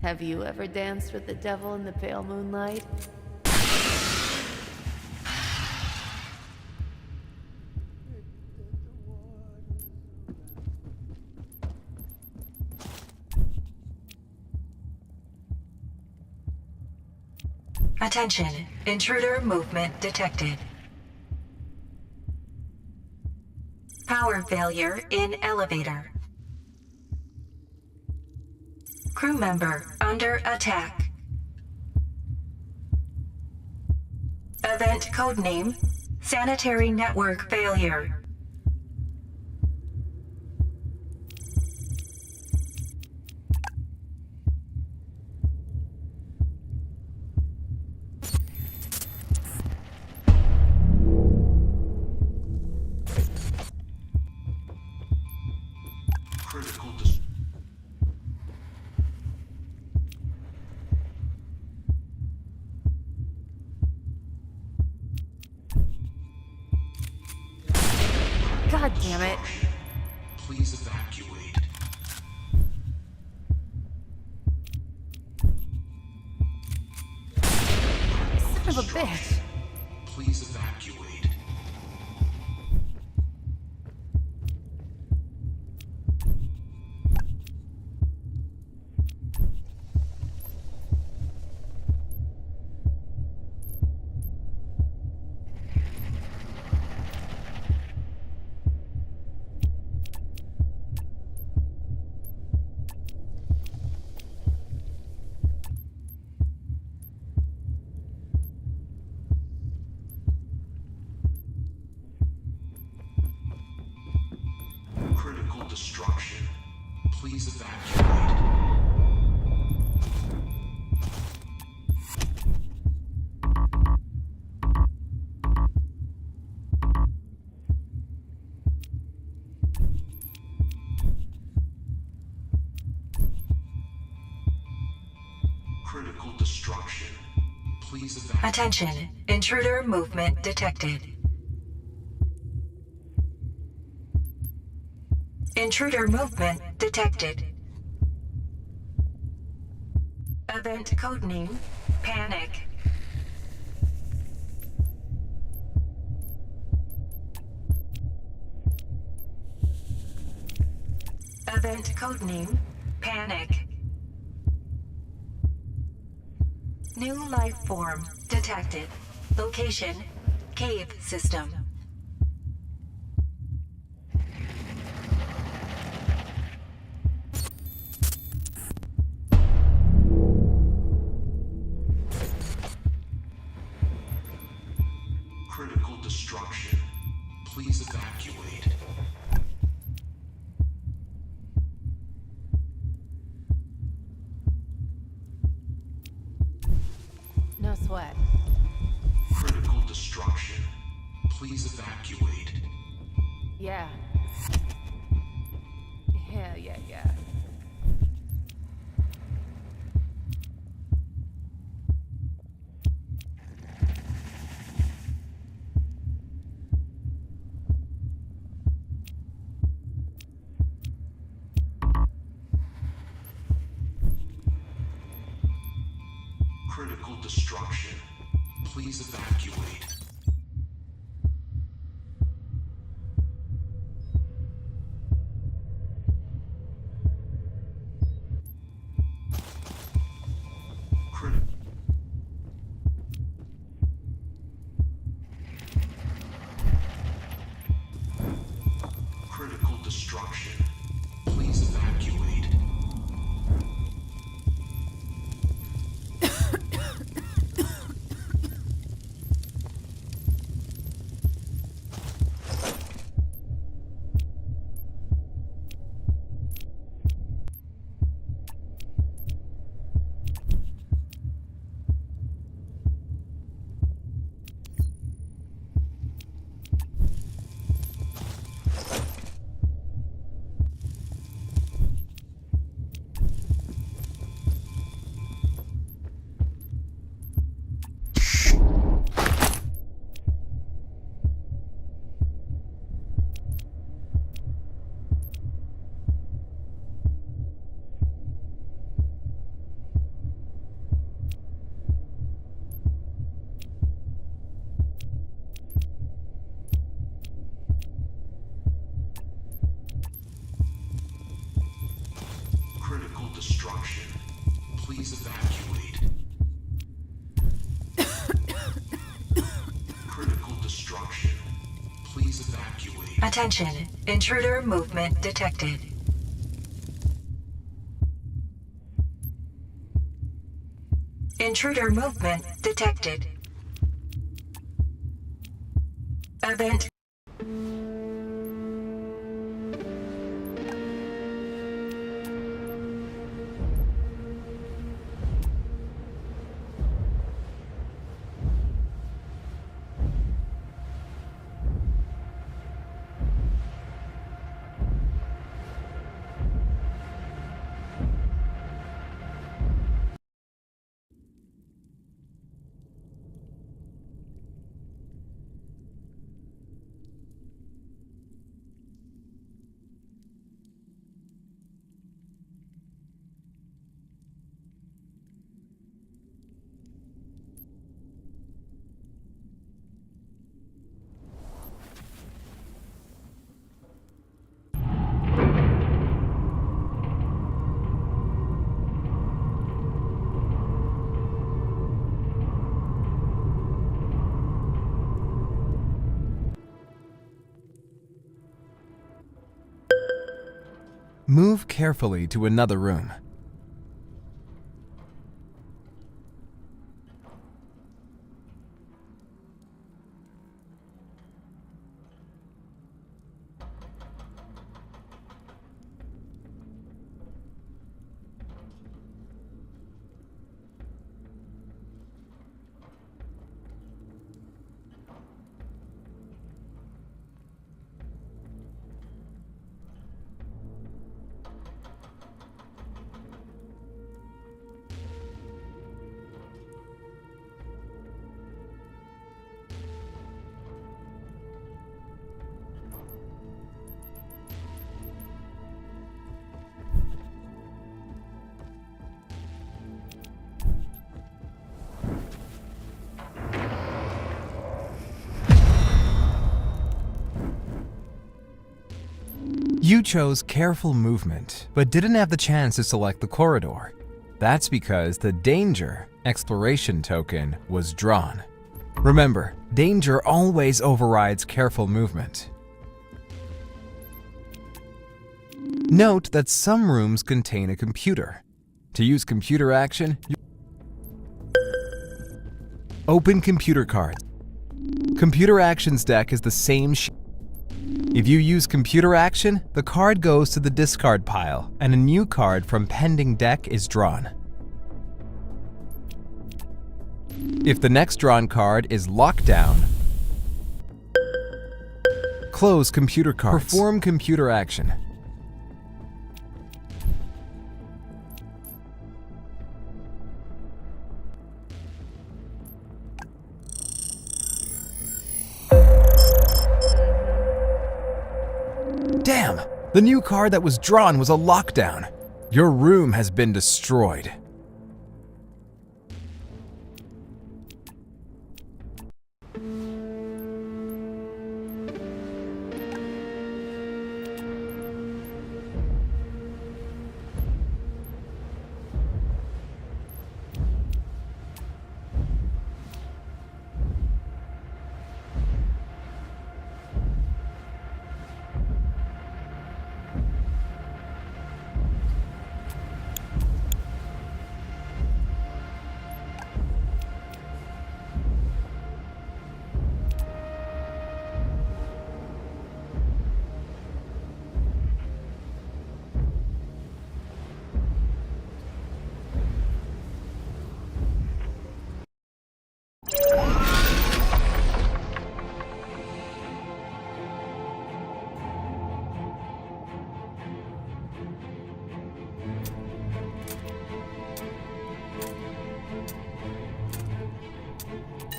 Have you ever danced with the devil in the pale moonlight? Attention, intruder movement detected. Power failure in elevator. Crew member under attack. Event codename, sanitary network failure. Critical dis- God damn it. Please evacuate. Son of a bitch. Please evacuate. Critical destruction. Please evacuate. Critical destruction. Please evacuate. Attention, intruder movement detected. Intruder movement detected. Event codename, panic. Event codename, panic. New life form detected. Location, cave system. Critical destruction. Please evacuate. No sweat. Critical destruction. Please evacuate. Yeah. Yeah. Critical destruction. Please evacuate. Critical. Critical destruction. Please evacuate. destruction. Please evacuate. Critical destruction. Please evacuate. Attention, intruder movement detected. Intruder movement detected. Event. Move carefully to another room. You chose careful movement, but didn't have the chance to select the corridor. That's because the danger exploration token was drawn. Remember, danger always overrides careful movement. Note that some rooms contain a computer. To use computer action, open computer cards. Computer actions deck is the same If you use computer action, the card goes to the discard pile, and a new card from pending deck is drawn. If the next drawn card is lockdown, close computer cards. Perform computer action. Damn! The new card that was drawn was a lockdown. Your room has been destroyed.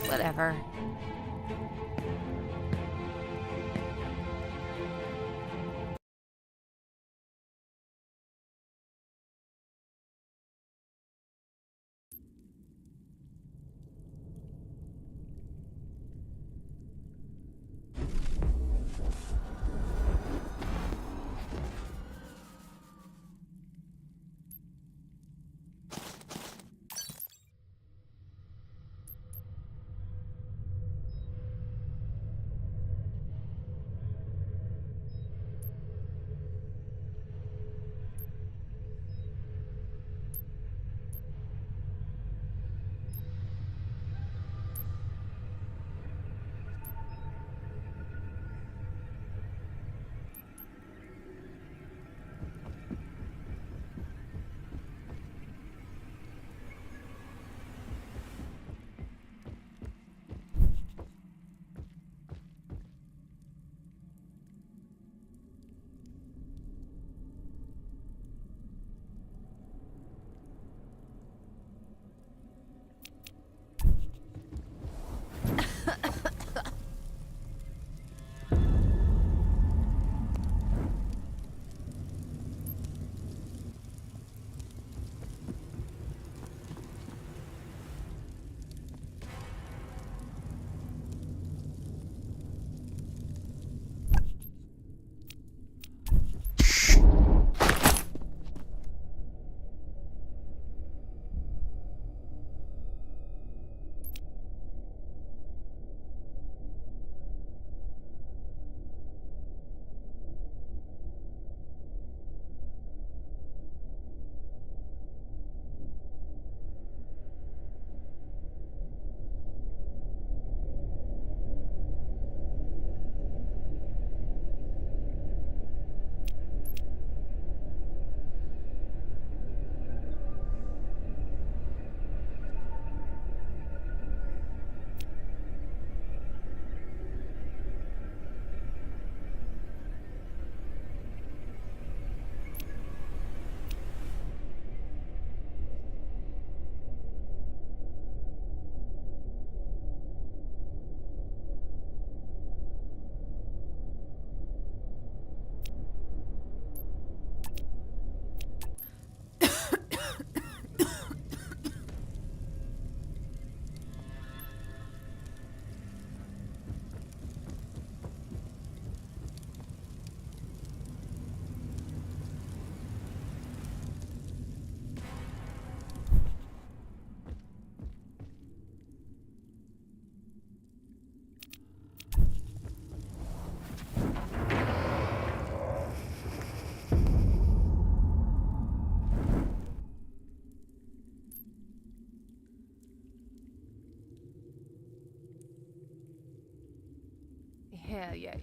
Whatever.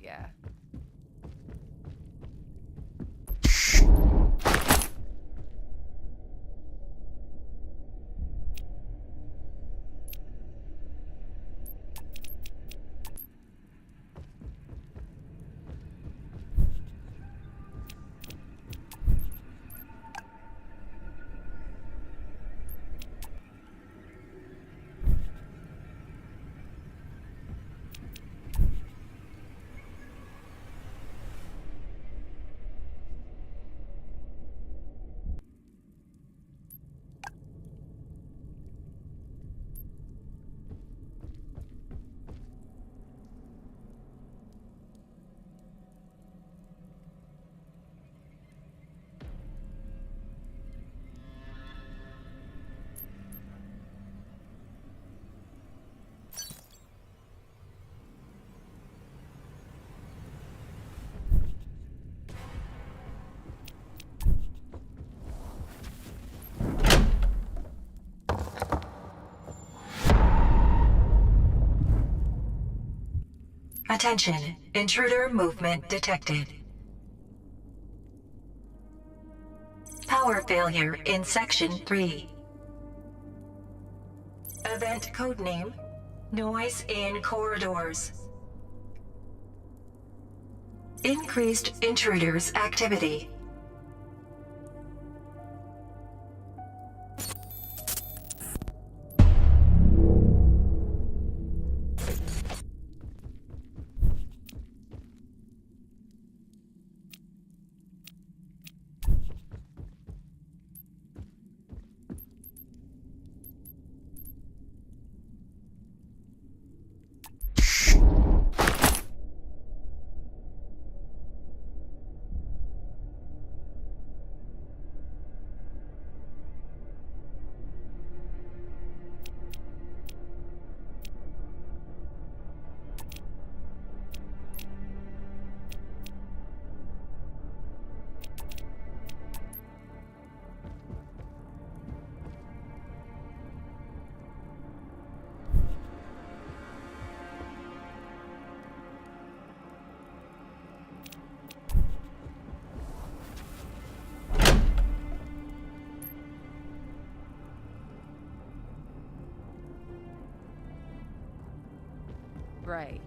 Yeah. Attention, intruder movement detected. Power failure in Section 3. Event codename, noise in corridors. Increased intruders activity. Right.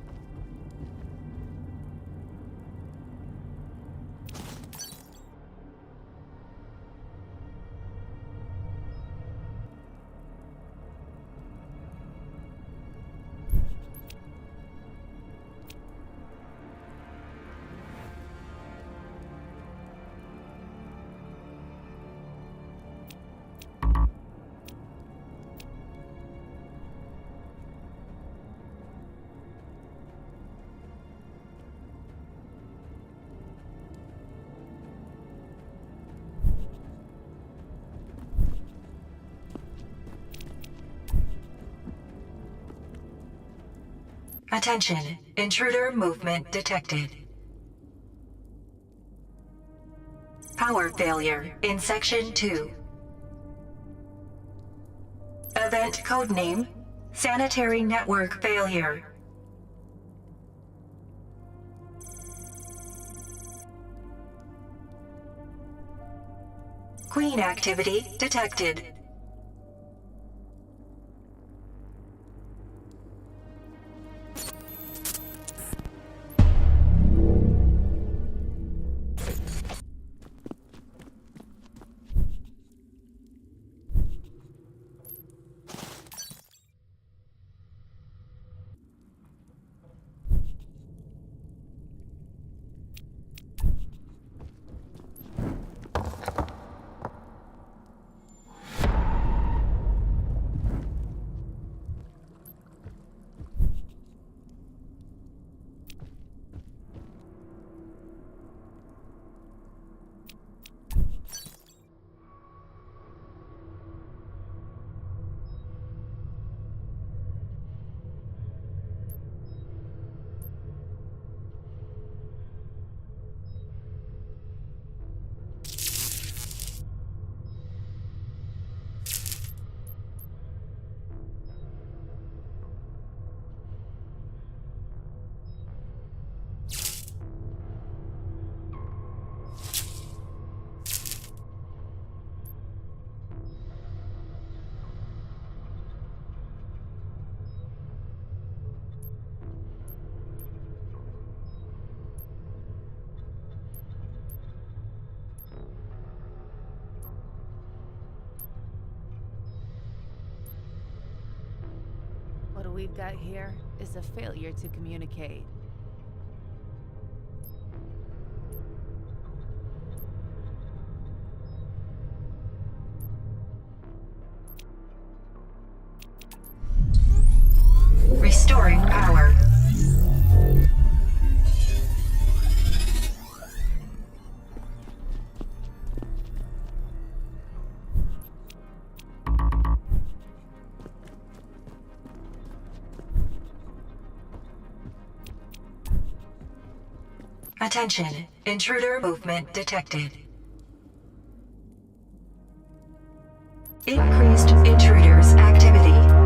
Attention, intruder movement detected. Power failure in Section 2. Event codename, sanitary network failure. Queen activity detected. we've got here is a failure to communicate. Restoring power. Attention, intruder movement detected. Increased intruders activity.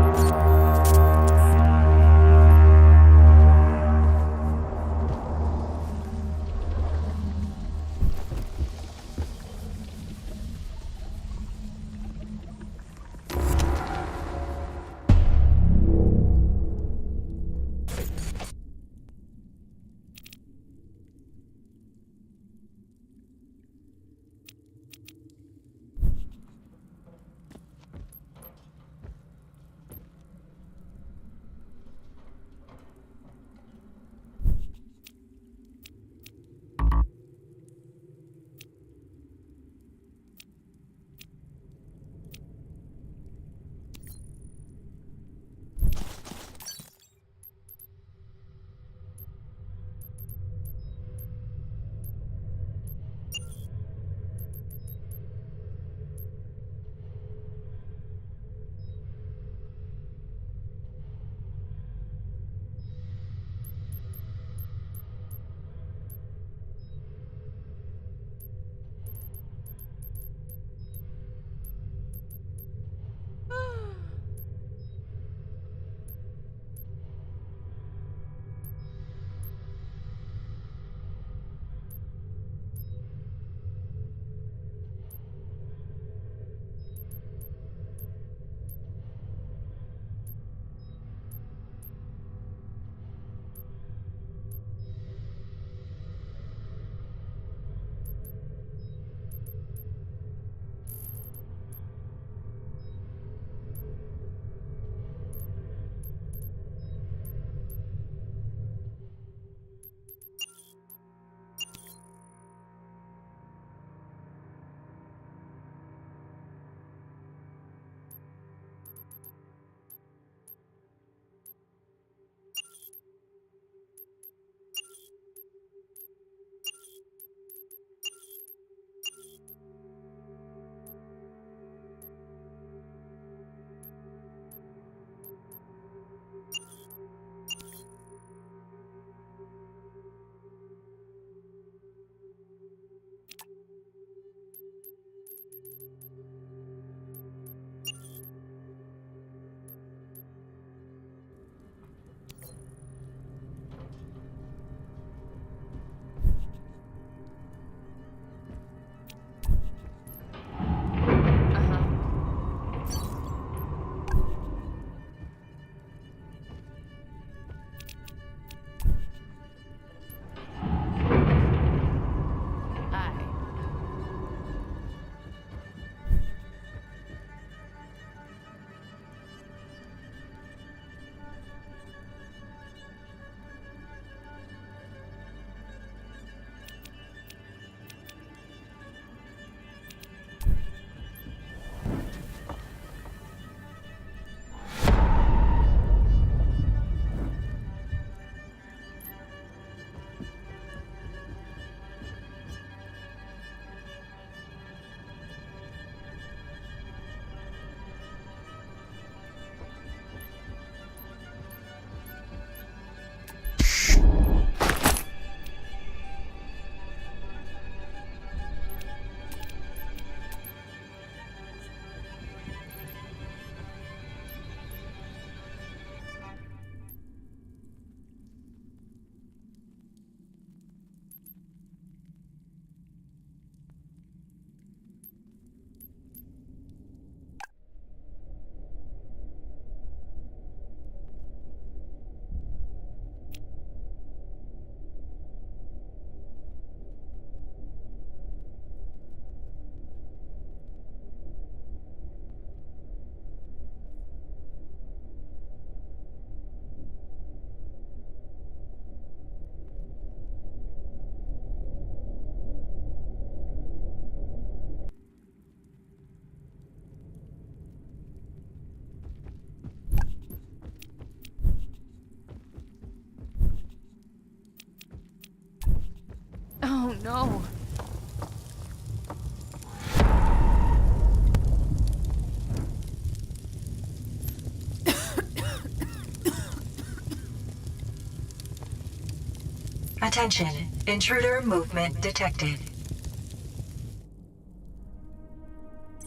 Attention, intruder movement detected.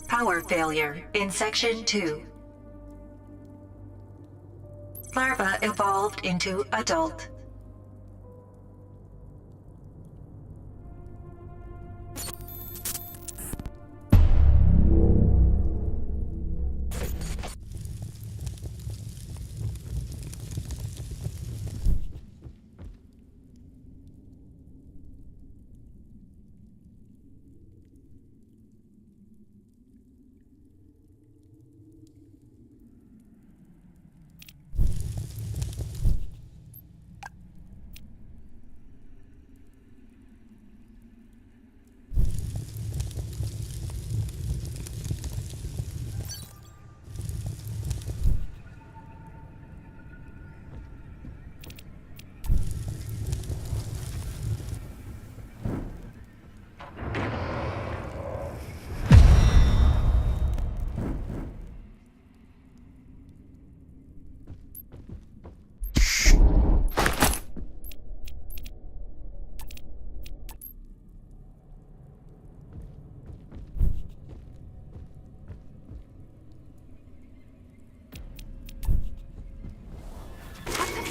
Power failure in Section 2. Larva evolved into adult.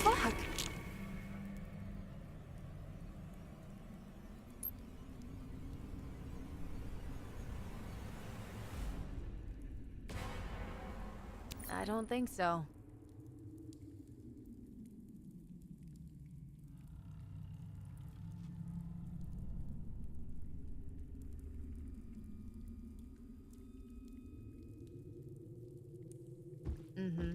Fuck. I don't think so. Mm-hmm.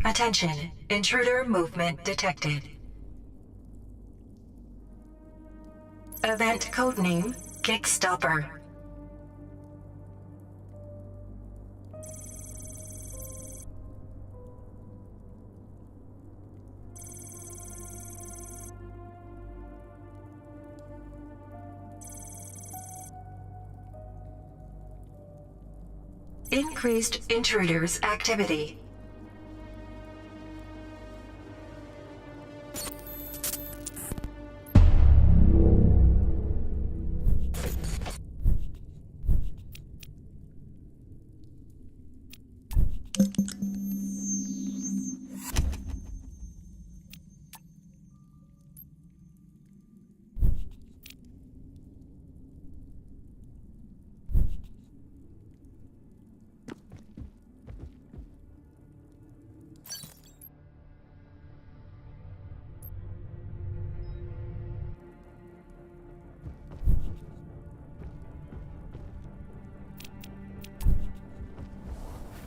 Attention, intruder movement detected. Event codename Kickstopper. Increased intruders activity.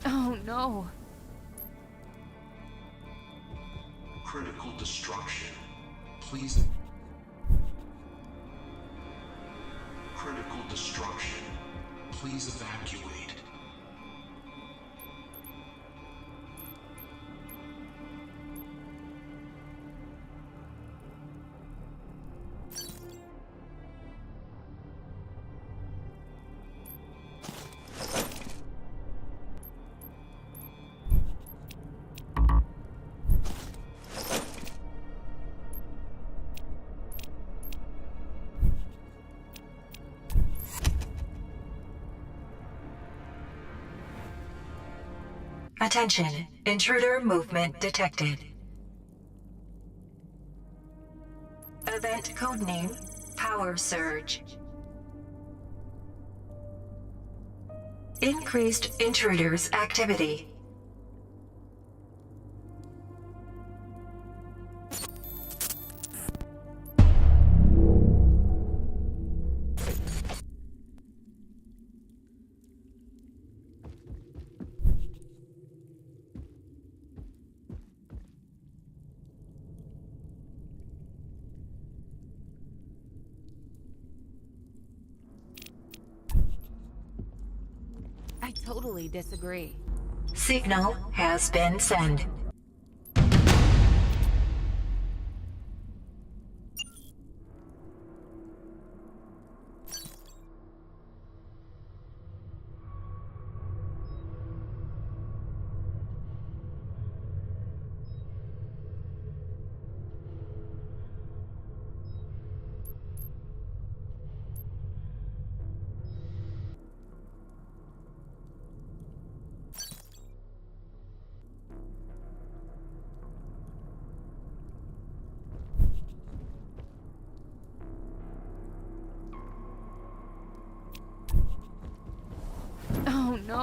Oh no. Critical destruction. Please. Critical destruction. Please evacuate. Attention, intruder movement detected. Event codename Power Surge. Increased intruders activity. I totally disagree. Signal has been sent.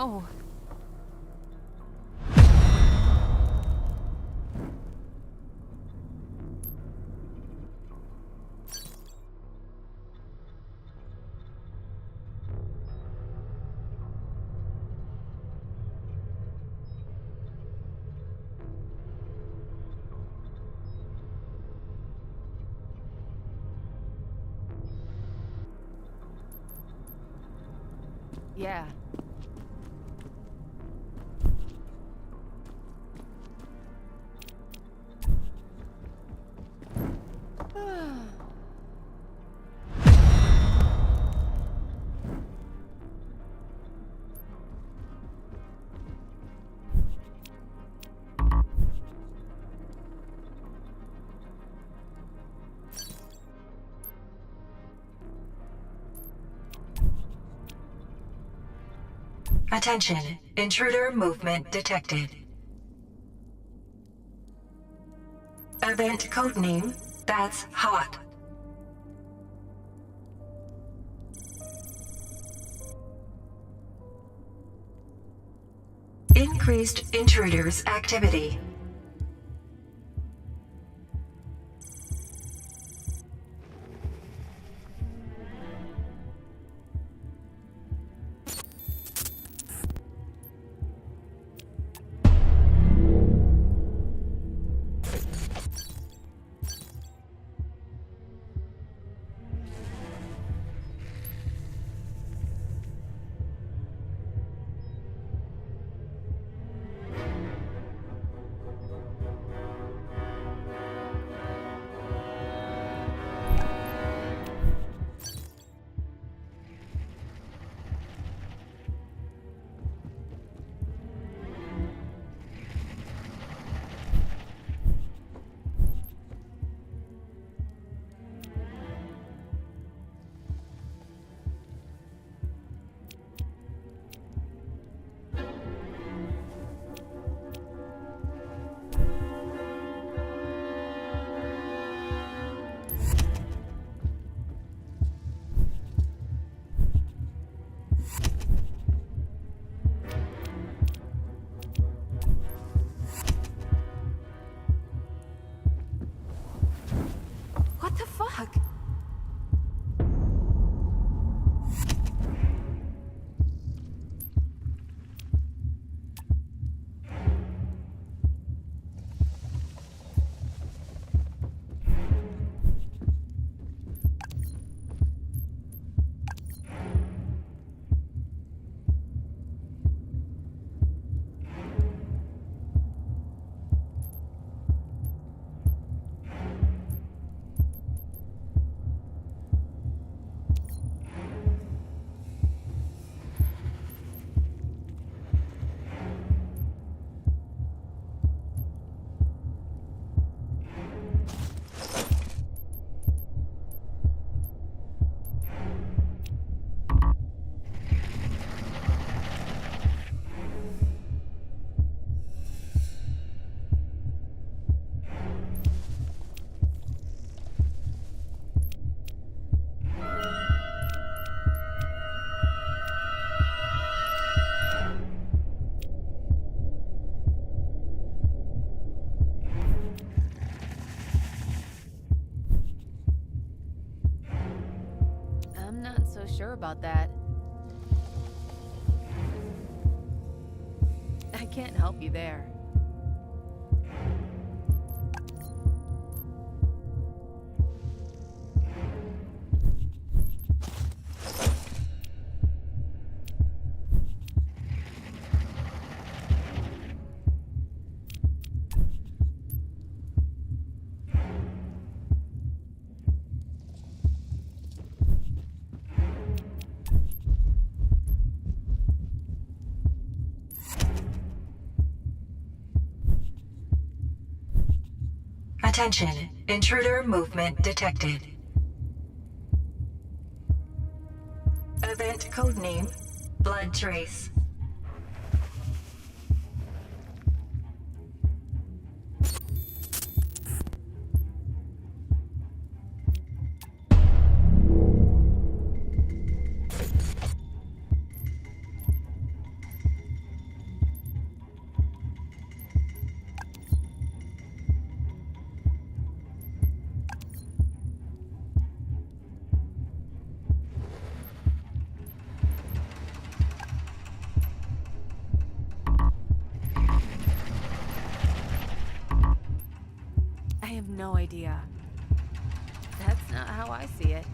no. Yeah. Attention, intruder movement detected. Event codename, that's hot. Increased intruders activity. What the fuck? I'm not so sure about that. I can't help you there. Attention, intruder movement detected. Event codename, blood trace. no idea. That's not how I see it.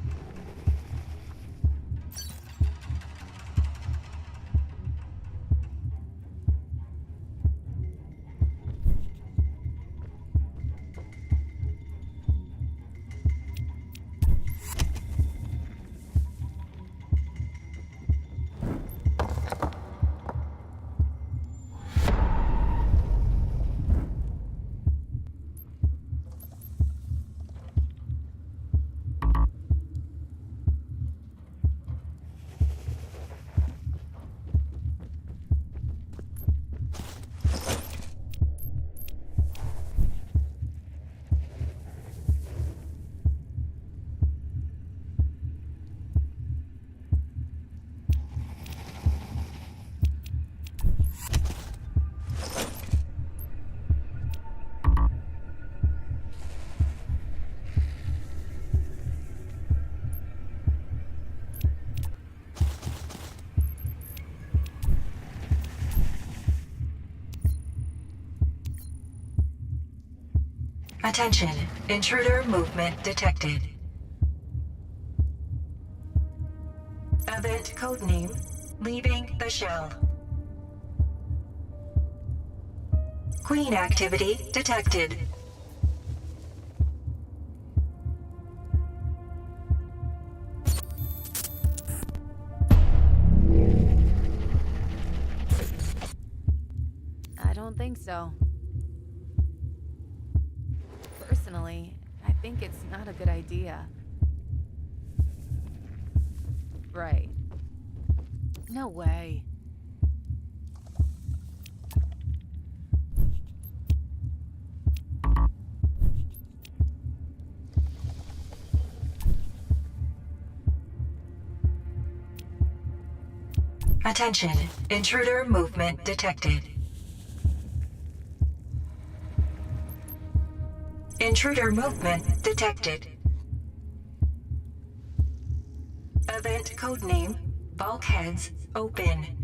Attention, intruder movement detected. Event codename, leaving the shell. Queen activity detected. I don't think so. Personally, I think it's not a good idea. Right. No way. Attention, intruder movement detected. Intruder movement detected. Event codename, bulkheads open.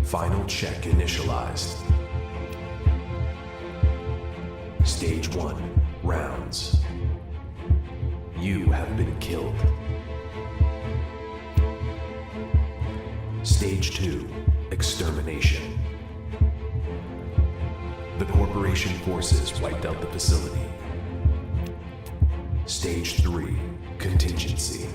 Final check initialized. Stage 1, rounds. You have been killed. Stage 2, extermination. The Corporation forces wiped out the facility. Stage 3, contingency.